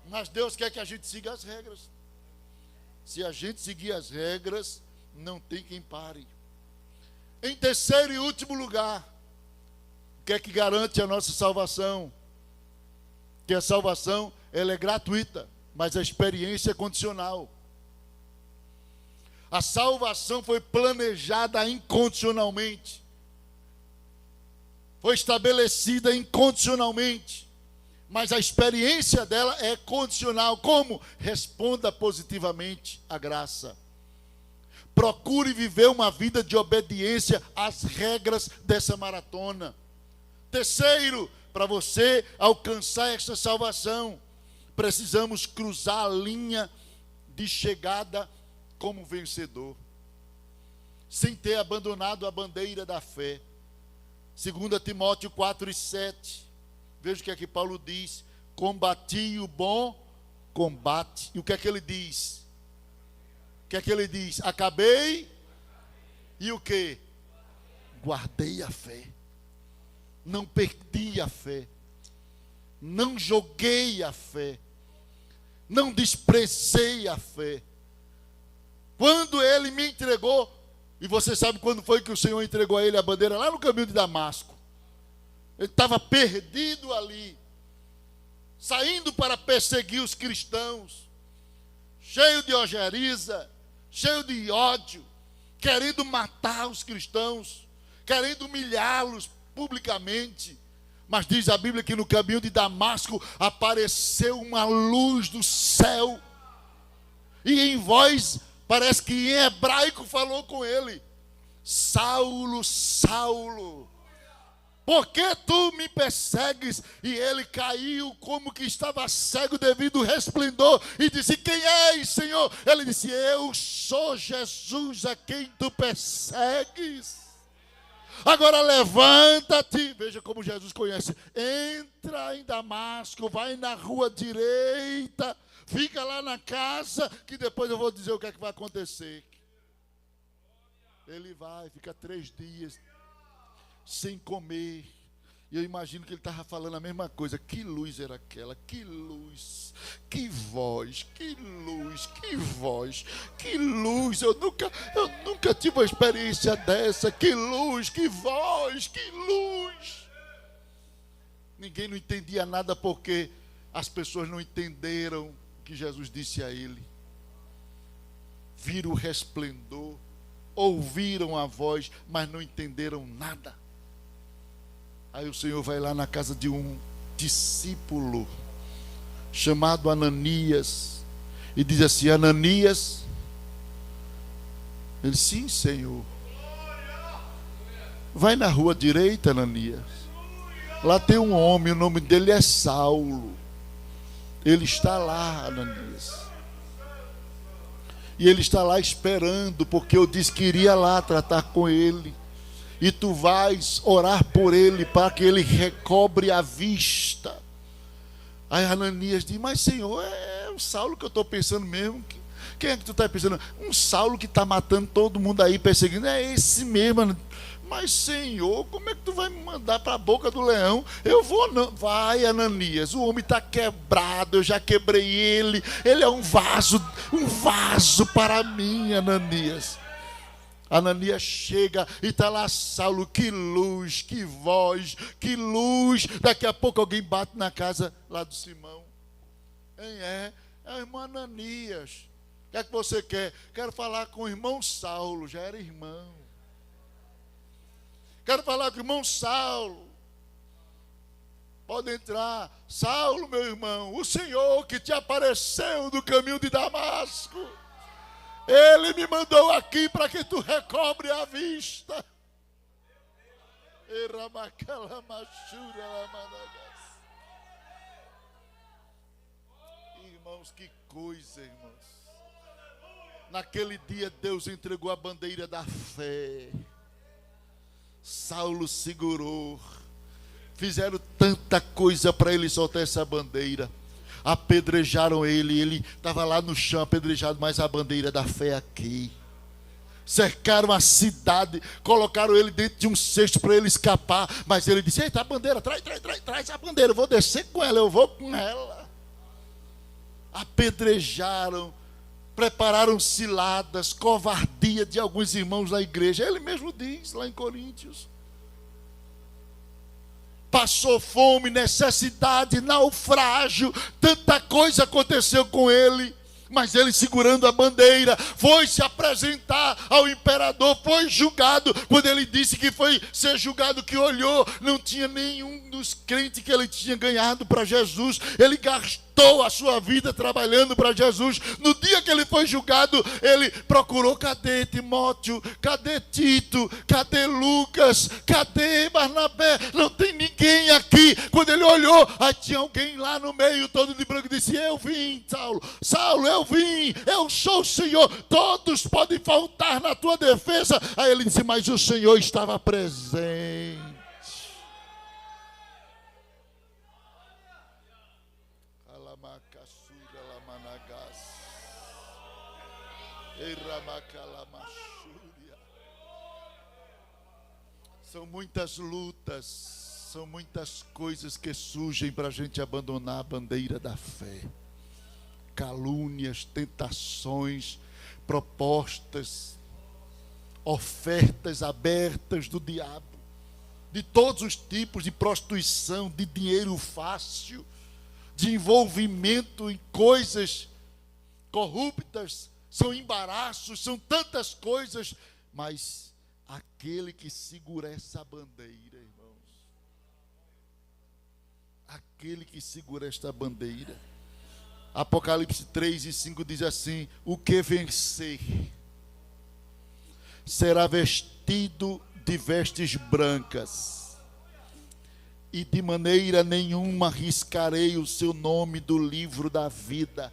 S1: Mas Deus quer que a gente siga as regras. Se a gente seguir as regras, não tem quem pare. Em terceiro e último lugar, o que é que garante a nossa salvação? Que a salvação, ela é gratuita, mas a experiência é condicional. A salvação foi planejada incondicionalmente. Foi estabelecida incondicionalmente. Mas a experiência dela é condicional. Como? Responda positivamente à graça. Procure viver uma vida de obediência às regras dessa maratona. Terceiro, para você alcançar esta salvação, precisamos cruzar a linha de chegada como vencedor, sem ter abandonado a bandeira da fé. 2 Timóteo 4:7. Veja o que é que Paulo diz: combati o bom combate. E o que é que ele diz? O que é que ele diz? Acabei e o que? Guardei a fé. Não perdi a fé. Não joguei a fé. Não desprezei a fé. Quando ele me entregou, e você sabe quando foi que o Senhor entregou a ele a bandeira? Lá no caminho de Damasco. Ele estava perdido ali, saindo para perseguir os cristãos, cheio de ojeriza, cheio de ódio, querendo matar os cristãos, querendo humilhá-los publicamente. Mas diz a Bíblia que no caminho de Damasco apareceu uma luz do céu, e em voz, parece que em hebraico, falou com ele: Saulo, Saulo, por que tu me persegues? E ele caiu como que estava cego devido ao resplendor e disse: quem és, Senhor? Ele disse: eu sou Jesus a quem tu persegues. Agora levanta-te. Veja como Jesus conhece. Entra em Damasco, vai na rua direita, fica lá na casa, que depois eu vou dizer o que é que vai acontecer. Ele vai, fica 3 dias sem comer. E eu imagino que ele estava falando a mesma coisa. Que luz era aquela? Que luz, que voz, que luz, que voz, que luz. Eu nunca tive uma experiência dessa. Que luz, que voz, que luz. Ninguém não entendia nada, porque as pessoas não entenderam o que Jesus disse a ele. Viram o resplendor, ouviram a voz, mas não entenderam nada. Aí o Senhor vai lá na casa de um discípulo chamado Ananias e diz assim: Ananias. Ele: sim, Senhor. Vai na rua direita, Ananias. Lá tem um homem, o nome dele é Saulo. Ele está lá, Ananias. E ele está lá esperando, porque eu disse que iria lá tratar com ele. E tu vais orar por ele para que ele recobre a vista. Aí Ananias diz: mas Senhor, é o Saulo que eu estou pensando mesmo. Quem é que tu está pensando? Um Saulo que está matando todo mundo aí, perseguindo. É esse mesmo. Mas Senhor, como é que tu vai me mandar para a boca do leão? Eu vou não. Vai, Ananias, o homem está quebrado, eu já quebrei ele. Ele é um vaso para mim, Ananias. Ananias chega e está lá Saulo. Que luz, que voz, que luz. Daqui a pouco alguém bate na casa lá do Simão. É a irmã Ananias. O que é que você quer? Quero falar com o irmão Saulo. Já era irmão. Quero falar com o irmão Saulo. Pode entrar. Saulo, meu irmão, o Senhor que te apareceu no caminho de Damasco, Ele me mandou aqui para que tu recobre a vista. Irmãos, que coisa, irmãos. Naquele dia Deus entregou a bandeira da fé. Saulo segurou. Fizeram tanta coisa para ele soltar essa bandeira. Apedrejaram ele, ele estava lá no chão apedrejado, mas a bandeira da fé aqui. Cercaram a cidade, colocaram ele dentro de um cesto para ele escapar, mas ele disse: eita, a bandeira, traz a bandeira, eu vou descer com ela, eu vou com ela. Apedrejaram, prepararam ciladas, covardia de alguns irmãos da igreja. Ele mesmo diz lá em Coríntios. Passou fome, necessidade, naufrágio, tanta coisa aconteceu com ele, mas ele, segurando a bandeira, foi se apresentar ao imperador, foi julgado. Quando ele disse que foi ser julgado, que olhou, não tinha nenhum dos crentes que ele tinha ganhado para Jesus. Ele gastou a sua vida trabalhando para Jesus. No dia que ele foi julgado, ele procurou: cadê Timóteo? Cadê Tito? Cadê Lucas? Cadê Barnabé? Não tem ninguém aqui. Quando ele olhou, aí tinha alguém lá no meio, todo de branco, e disse: eu vim, Saulo. Saulo, eu vim. Eu sou o Senhor. Todos podem faltar na tua defesa. Aí ele disse: mas o Senhor estava presente. São muitas lutas, são muitas coisas que surgem para a gente abandonar a bandeira da fé. Calúnias, tentações, propostas, ofertas abertas do diabo, de todos os tipos, de prostituição, de dinheiro fácil, de envolvimento em coisas corruptas, são embaraços, são tantas coisas, mas aquele que segura essa bandeira, irmãos, aquele que segura esta bandeira, Apocalipse 3:5 diz assim: o que vencer será vestido de vestes brancas, e de maneira nenhuma riscarei o seu nome do livro da vida.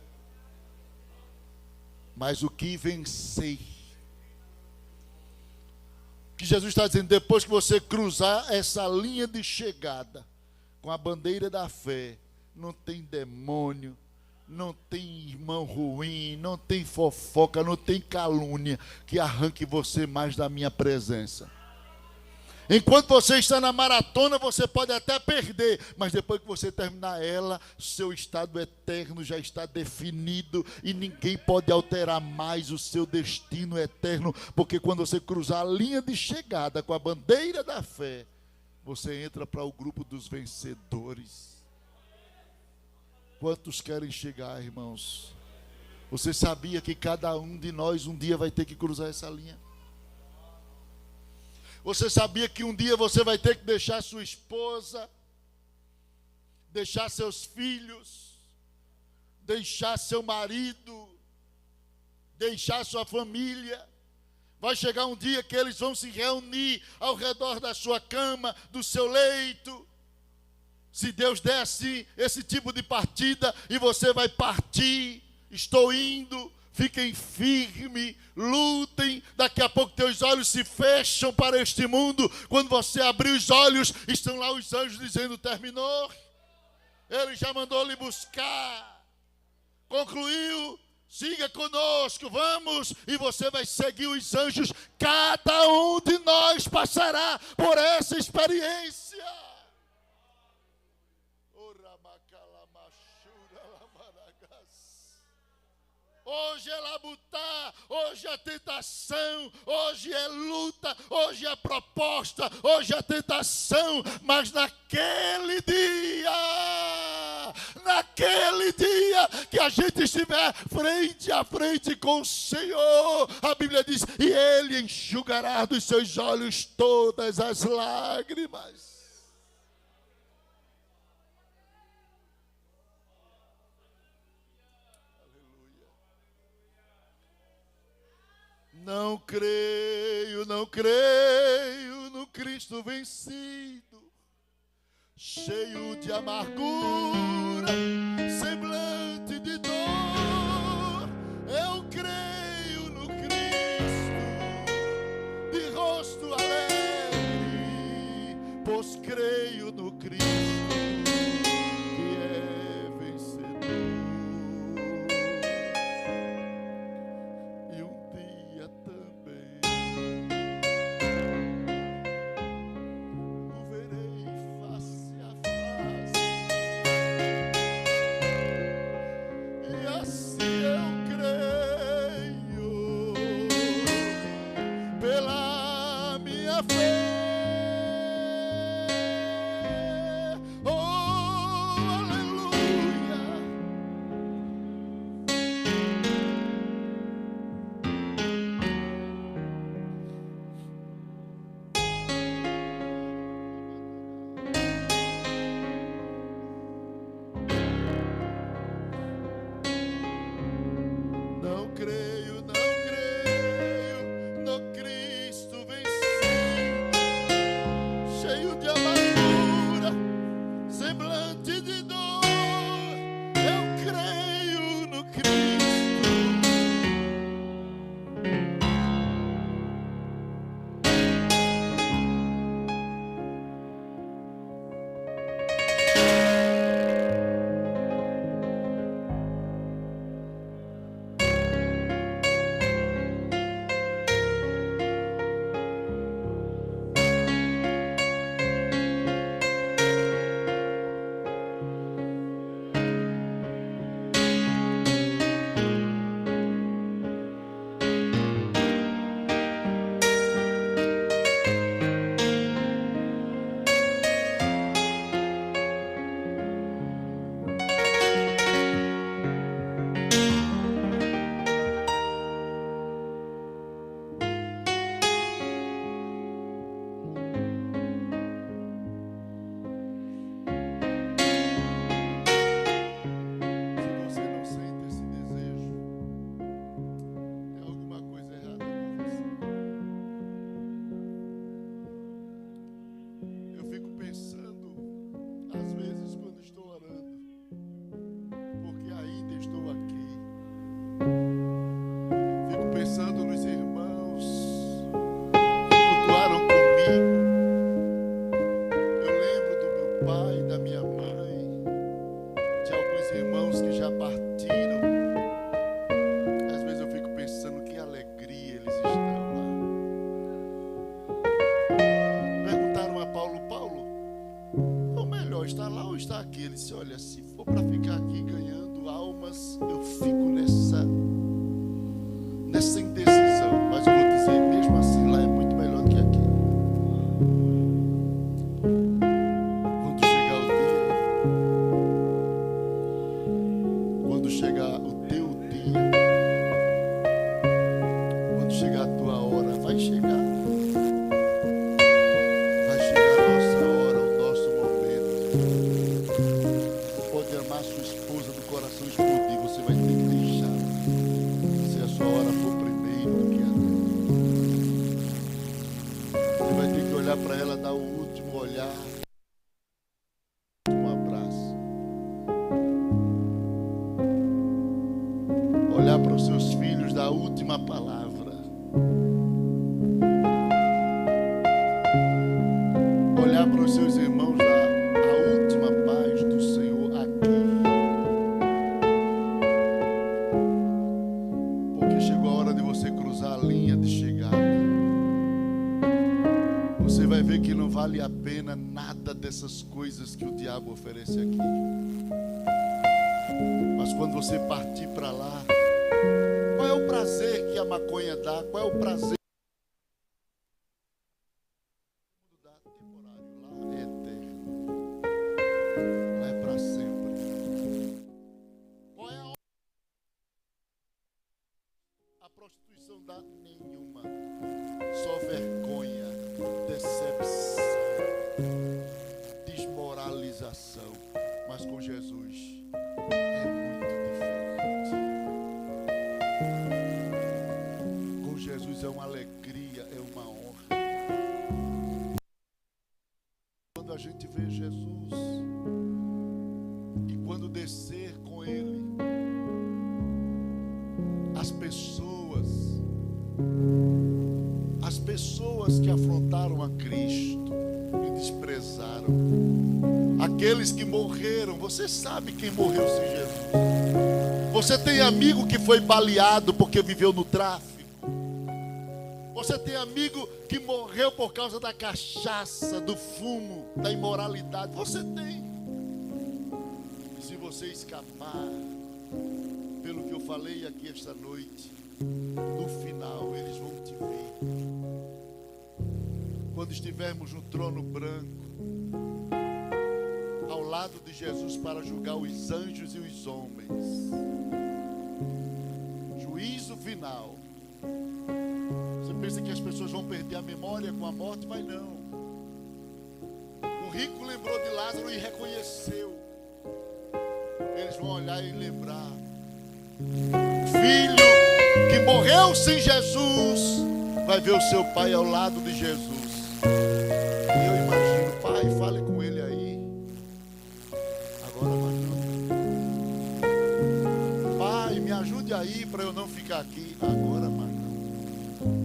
S1: Mas o que vencer, que Jesus está dizendo, depois que você cruzar essa linha de chegada com a bandeira da fé, não tem demônio, não tem irmão ruim, não tem fofoca, não tem calúnia que arranque você mais da minha presença. Enquanto você está na maratona, você pode até perder, mas depois que você terminar ela, seu estado eterno já está definido e ninguém pode alterar mais o seu destino eterno, porque quando você cruzar a linha de chegada com a bandeira da fé, você entra para o grupo dos vencedores. Quantos querem chegar, irmãos? Você sabia que cada um de nós um dia vai ter que cruzar essa linha? Você sabia que um dia você vai ter que deixar sua esposa, deixar seus filhos, deixar seu marido, deixar sua família? Vai chegar um dia que eles vão se reunir ao redor da sua cama, do seu leito. Se Deus der assim, esse tipo de partida, e você vai partir, estou indo. Fiquem firmes, lutem. Daqui a pouco teus olhos se fecham para este mundo. Quando você abrir os olhos, estão lá os anjos dizendo: terminou. Ele já mandou lhe buscar. Concluiu. Siga conosco, vamos. E você vai seguir os anjos. Cada um de nós passará por essa experiência. Hoje é labutá, hoje é tentação, hoje é luta, hoje é proposta, hoje é tentação, mas naquele dia que a gente estiver frente a frente com o Senhor, a Bíblia diz, e Ele enxugará dos seus olhos todas as lágrimas. Não creio no Cristo vencido, cheio de amargura, semblante de dor. Eu creio no Cristo, de rosto alegre, pois creio no Cristo que é vencedor. irmãos que já partiram, às vezes eu fico pensando que alegria eles estão lá. Perguntaram a Paulo: Paulo, ou melhor, está lá ou está aqui? Ele disse: olha, se for para ficar aqui ganhando almas, eu fico nessa indecisão, mas eu vou dizer, mesmo assim lá é muito melhor do que aqui. Quando chegar o dia, quando chegar o teu dia, quando chegar a tua hora, vai chegar a nossa hora, o nosso momento. Pode amar sua esposa do coração explodir, você vai ter que deixar. Se a sua hora for primeiro do que a dela, você vai ter que olhar para ela, dar o último olhar, um abraço, olhar para os seus filhos, dar a última palavra, olhar para os seus irmãos, dar a última paz do Senhor aqui. Porque chegou a hora de você cruzar a linha de chegada. Você vai ver que não vale a pena nada dessas coisas que o diabo oferece aqui. Mas quando você partir para lá, qual é o prazer que a maconha dá? Qual é o prazer? Temporário, lá é eterno. Lá é para sempre. Qual é a prostituição dá? Nenhuma. Só vergonha, decepção, desmoralização. Mas com Jesus é muito diferente. Com Jesus é uma alegria, é uma honra. Quando a gente vê Jesus e quando descer com Ele, as pessoas que afrontaram a Cristo e desprezaram, aqueles que morreram, você sabe quem morreu sem Jesus. Você tem amigo que foi baleado porque viveu no tráfico. Você tem amigo que morreu por causa da cachaça, do fumo, da imoralidade. Você tem. E se você escapar, pelo que eu falei aqui esta noite, no final eles vão te ver. Quando estivermos no trono branco, ao lado de Jesus para julgar os anjos e os homens. Juízo final. Você pensa que as pessoas vão perder a memória com a morte, mas não. O rico lembrou de Lázaro e reconheceu. Eles vão olhar e lembrar. Filho que morreu sem Jesus vai ver o seu pai ao lado de Jesus. E eu imagino: pai, fale com ele aí. Agora mais não. Pai, me ajude aí para eu não ficar aqui. Agora mais não.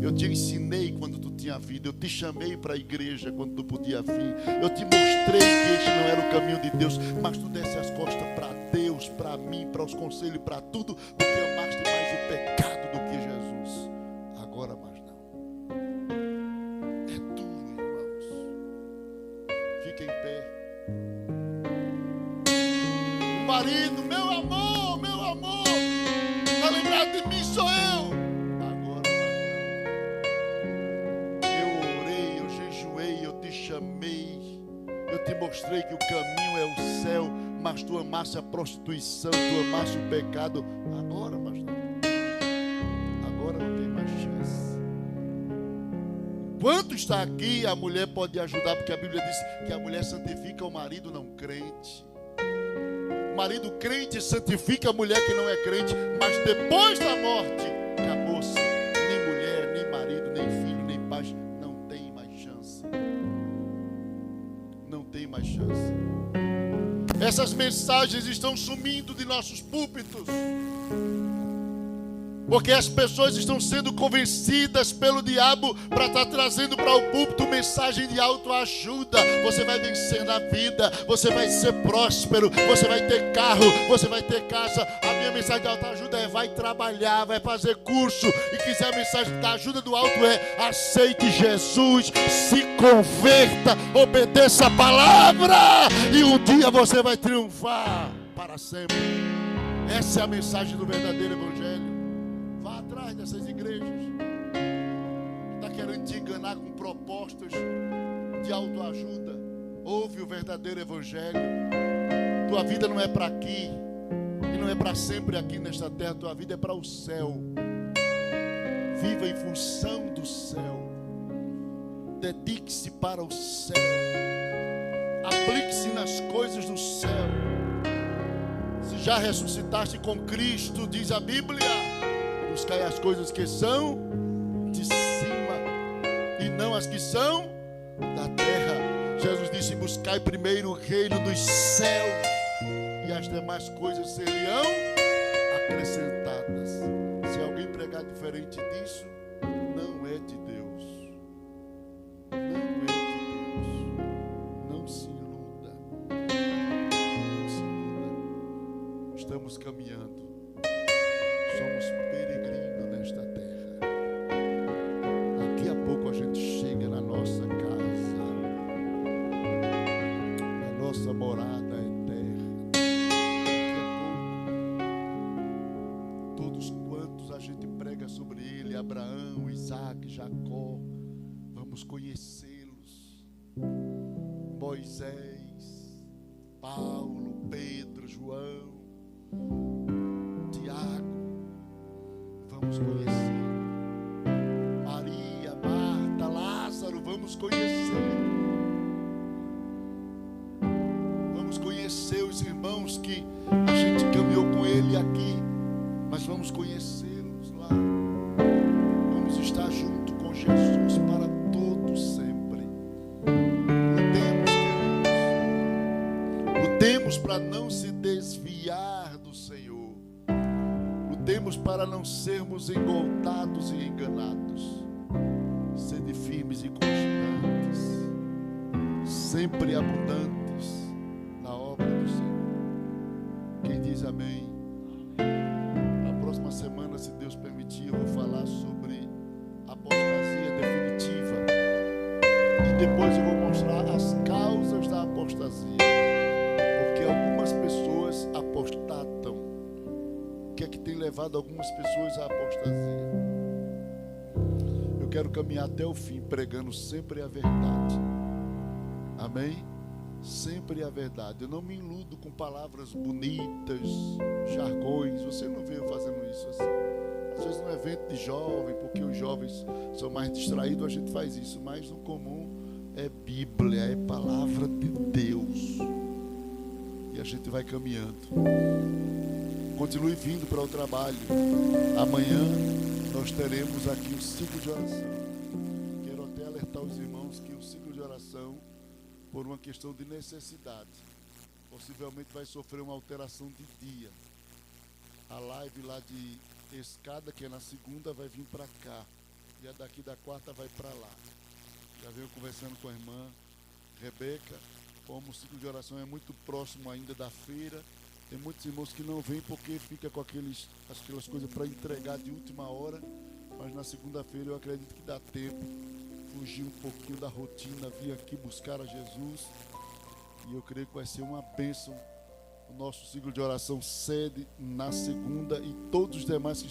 S1: Eu te ensinei quando tu tinha vida. Eu te chamei para a igreja quando tu podia vir. Eu te mostrei que este não era o caminho de Deus, mas tu desse as costas para Deus, para mim, para os conselhos, para tudo, porque amaste mais o pecado do que Jesus. Agora mais não. É duro, irmãos. Fica em pé. O marido: meu amor, tá lembrado de mim? Sou eu. Agora mais não. Eu orei, eu jejuei, eu te chamei, eu te mostrei que o caminho é o céu, mas tu amaste a prostituição, tu amaste o pecado. Agora, mas não. Agora não tem mais chance. Enquanto está aqui, a mulher pode ajudar, porque a Bíblia diz que a mulher santifica o marido não crente. O marido crente santifica a mulher que não é crente, mas depois da morte, acabou-se. Nem mulher, nem marido, nem filho, nem pais, não tem mais chance. Não tem mais chance. Essas mensagens estão sumindo de nossos púlpitos. Porque as pessoas estão sendo convencidas pelo diabo para estar trazendo para o púlpito mensagem de autoajuda. Você vai vencer na vida, você vai ser próspero, você vai ter carro, você vai ter casa. A minha mensagem de autoajuda é: vai trabalhar, vai fazer curso. E quiser a mensagem da ajuda do alto é: aceite Jesus, se converta, obedeça a palavra, e um dia você vai triunfar para sempre. Essa é a mensagem do verdadeiro evangelho. Vá atrás dessas igrejas que está querendo te enganar com propostas de autoajuda. Ouve o verdadeiro evangelho. Tua vida não é para aqui e não é para sempre aqui nesta terra. Tua vida é para o céu. Viva em função do céu. Dedique-se para o céu. Aplique-se nas coisas do céu. Se já ressuscitaste com Cristo, diz a Bíblia, buscai as coisas que são de cima e não as que são da terra. Jesus disse: buscai primeiro o reino dos céus, e as demais coisas seriam acrescentadas. Se alguém pregar diferente disso, não é de Deus. Não é de Deus. Não se iluda. Não se iluda. Estamos caminhando. Somos peregrinos nesta terra. Daqui a pouco a gente chega na nossa casa, na nossa morada eterna. Daqui a pouco, todos quantos a gente prega sobre ele, Abraão, Isaac, Jacó, vamos conhecê-los. Moisés, Paulo, Pedro, João, Tiago, vamos conhecer. Maria, Marta, Lázaro, vamos conhecer. Vamos conhecer os irmãos que a gente caminhou com ele aqui, mas vamos conhecê-los lá. Vamos estar junto com Jesus para todo sempre. Lutemos, queridos. Lutemos para não se desviar do Senhor. Lutemos para não sermos engoldados e enganados. Sede firmes e constantes, sempre abundantes na obra do Senhor. Quem diz amém? Na próxima semana, se Deus permitir, eu vou falar sobre apostasia definitiva. E depois eu vou mostrar as causas da apostasia. Porque algumas pessoas apostatam. O que é que tem levado algumas pessoas à apostasia? Eu quero caminhar até o fim pregando sempre a verdade. Amém? Sempre a verdade. Eu não me iludo com palavras bonitas, jargões. Você não veio fazendo isso assim. Às vezes num evento de jovem, porque os jovens são mais distraídos, a gente faz isso. Mas no comum é Bíblia, é palavra de Deus. E a gente vai caminhando. Continue vindo para o trabalho. Amanhã nós teremos aqui o ciclo de oração. Quero até alertar os irmãos que o ciclo de oração, por uma questão de necessidade, possivelmente vai sofrer uma alteração de dia. A live lá de escada, que é na segunda, vai vir para cá. E a daqui da quarta vai para lá. Já venho conversando com a irmã Rebeca, como o ciclo de oração é muito próximo ainda da feira. Tem muitos irmãos que não vêm porque fica com aquelas coisas para entregar de última hora. Mas na segunda-feira eu acredito que dá tempo. Fugir um pouquinho da rotina, vir aqui buscar a Jesus. E eu creio que vai ser uma bênção. O nosso ciclo de oração cede na segunda. E todos os demais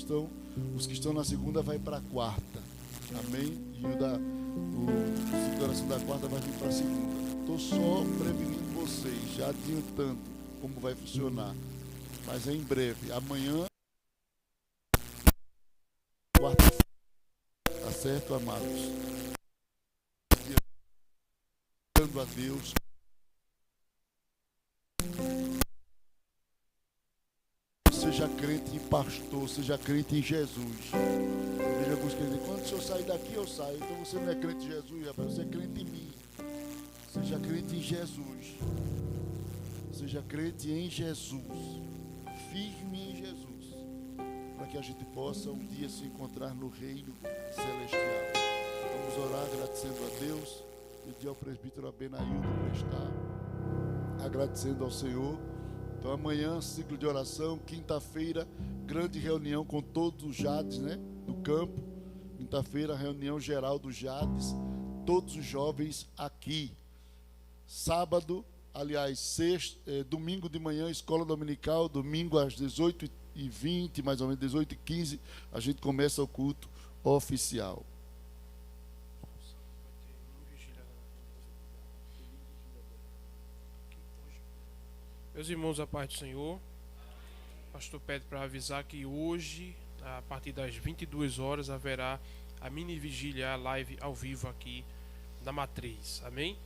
S1: os que estão na segunda, vai para a quarta. Amém? E o ciclo de oração da quarta vai vir para a segunda. Estou só prevenindo vocês, já adiantando como vai funcionar. Mas é em breve. Amanhã, quarta-feira. Tá certo, amados? A Deus. Seja crente em pastor, seja crente em Jesus. Eu vejo alguns crentes, quando o senhor sair daqui, eu saio. Então você não é crente em Jesus, rapaz, você é crente em mim. Seja crente em Jesus. Seja crente em Jesus. Firme em Jesus. para que a gente possa um dia se encontrar no reino celestial. Vamos orar agradecendo a Deus, pedir ao presbítero Abenaildo para estar agradecendo ao Senhor. Então amanhã, ciclo de oração, quinta-feira, grande reunião com todos os Jades, né, do campo. Quinta-feira, reunião geral dos Jades, todos os jovens aqui. Sábado, aliás, domingo de manhã, escola dominical, domingo às 18h20, mais ou menos 18h15, a gente começa o culto oficial.
S2: Meus irmãos, a paz do Senhor, o pastor pede para avisar que hoje, a partir das 22 horas, haverá a mini vigília, a live ao vivo aqui na Matriz, amém?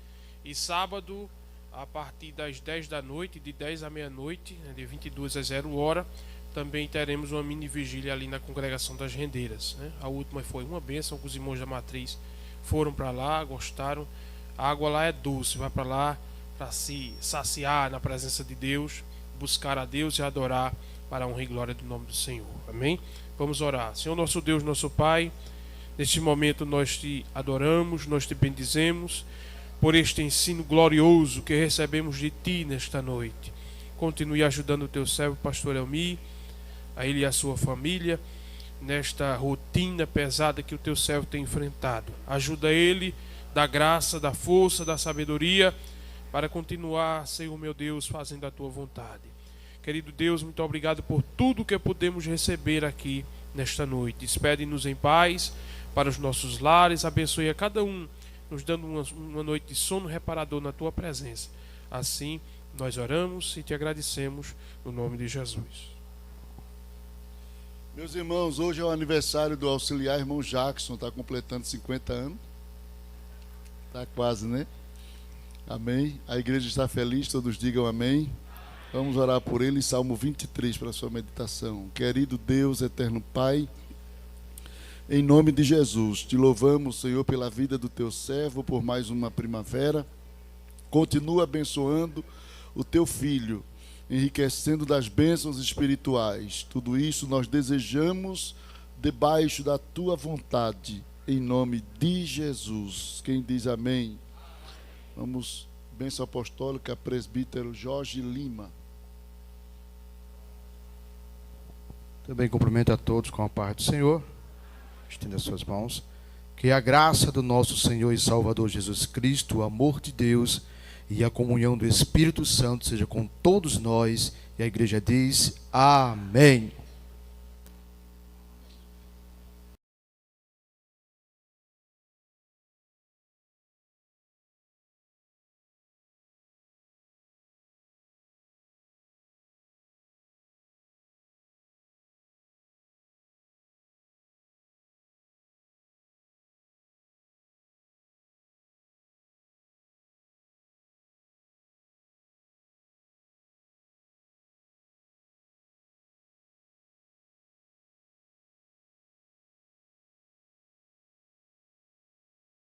S2: E sábado, a partir das 10 da noite, de 10 à meia-noite, de 22 a 0 hora, também teremos uma mini vigília ali na Congregação das Rendeiras, né? A última foi uma bênção, que os irmãos da Matriz foram para lá, gostaram. A água lá é doce, vai para lá para se saciar na presença de Deus, buscar a Deus e adorar para a honra e glória do nome do Senhor. Amém? Vamos orar. Senhor nosso Deus, nosso Pai, neste momento nós te adoramos, nós te bendizemos por este ensino glorioso que recebemos de ti nesta noite. Continue ajudando o teu servo, pastor Elmi, a ele e a sua família, nesta rotina pesada que o teu servo tem enfrentado. Ajuda ele, da graça, da força, da sabedoria, para continuar, Senhor meu Deus, fazendo a tua vontade. Querido Deus, muito obrigado por tudo que podemos receber aqui nesta noite. Despede-nos em paz para os nossos lares, abençoe a cada um, nos dando uma noite de sono reparador na tua presença. Assim, nós oramos e te agradecemos no nome de Jesus.
S1: Meus irmãos, hoje é o aniversário do auxiliar irmão Jackson, está completando 50 anos. Está quase, né? Amém. A igreja está feliz, todos digam amém. Vamos orar por ele, Salmo 23 para a sua meditação. Querido Deus, eterno Pai, em nome de Jesus, te louvamos, Senhor, pela vida do teu servo, por mais uma primavera. Continua abençoando o teu filho, enriquecendo das bênçãos espirituais. Tudo isso nós desejamos debaixo da tua vontade, em nome de Jesus. Quem diz amém? Vamos, bênção apostólica, presbítero Jorge Lima.
S3: Também cumprimento a todos com a paz do Senhor. Estenda as suas mãos. Que a graça do nosso Senhor e Salvador Jesus Cristo, o amor de Deus e a comunhão do Espírito Santo seja com todos nós. E a igreja diz amém.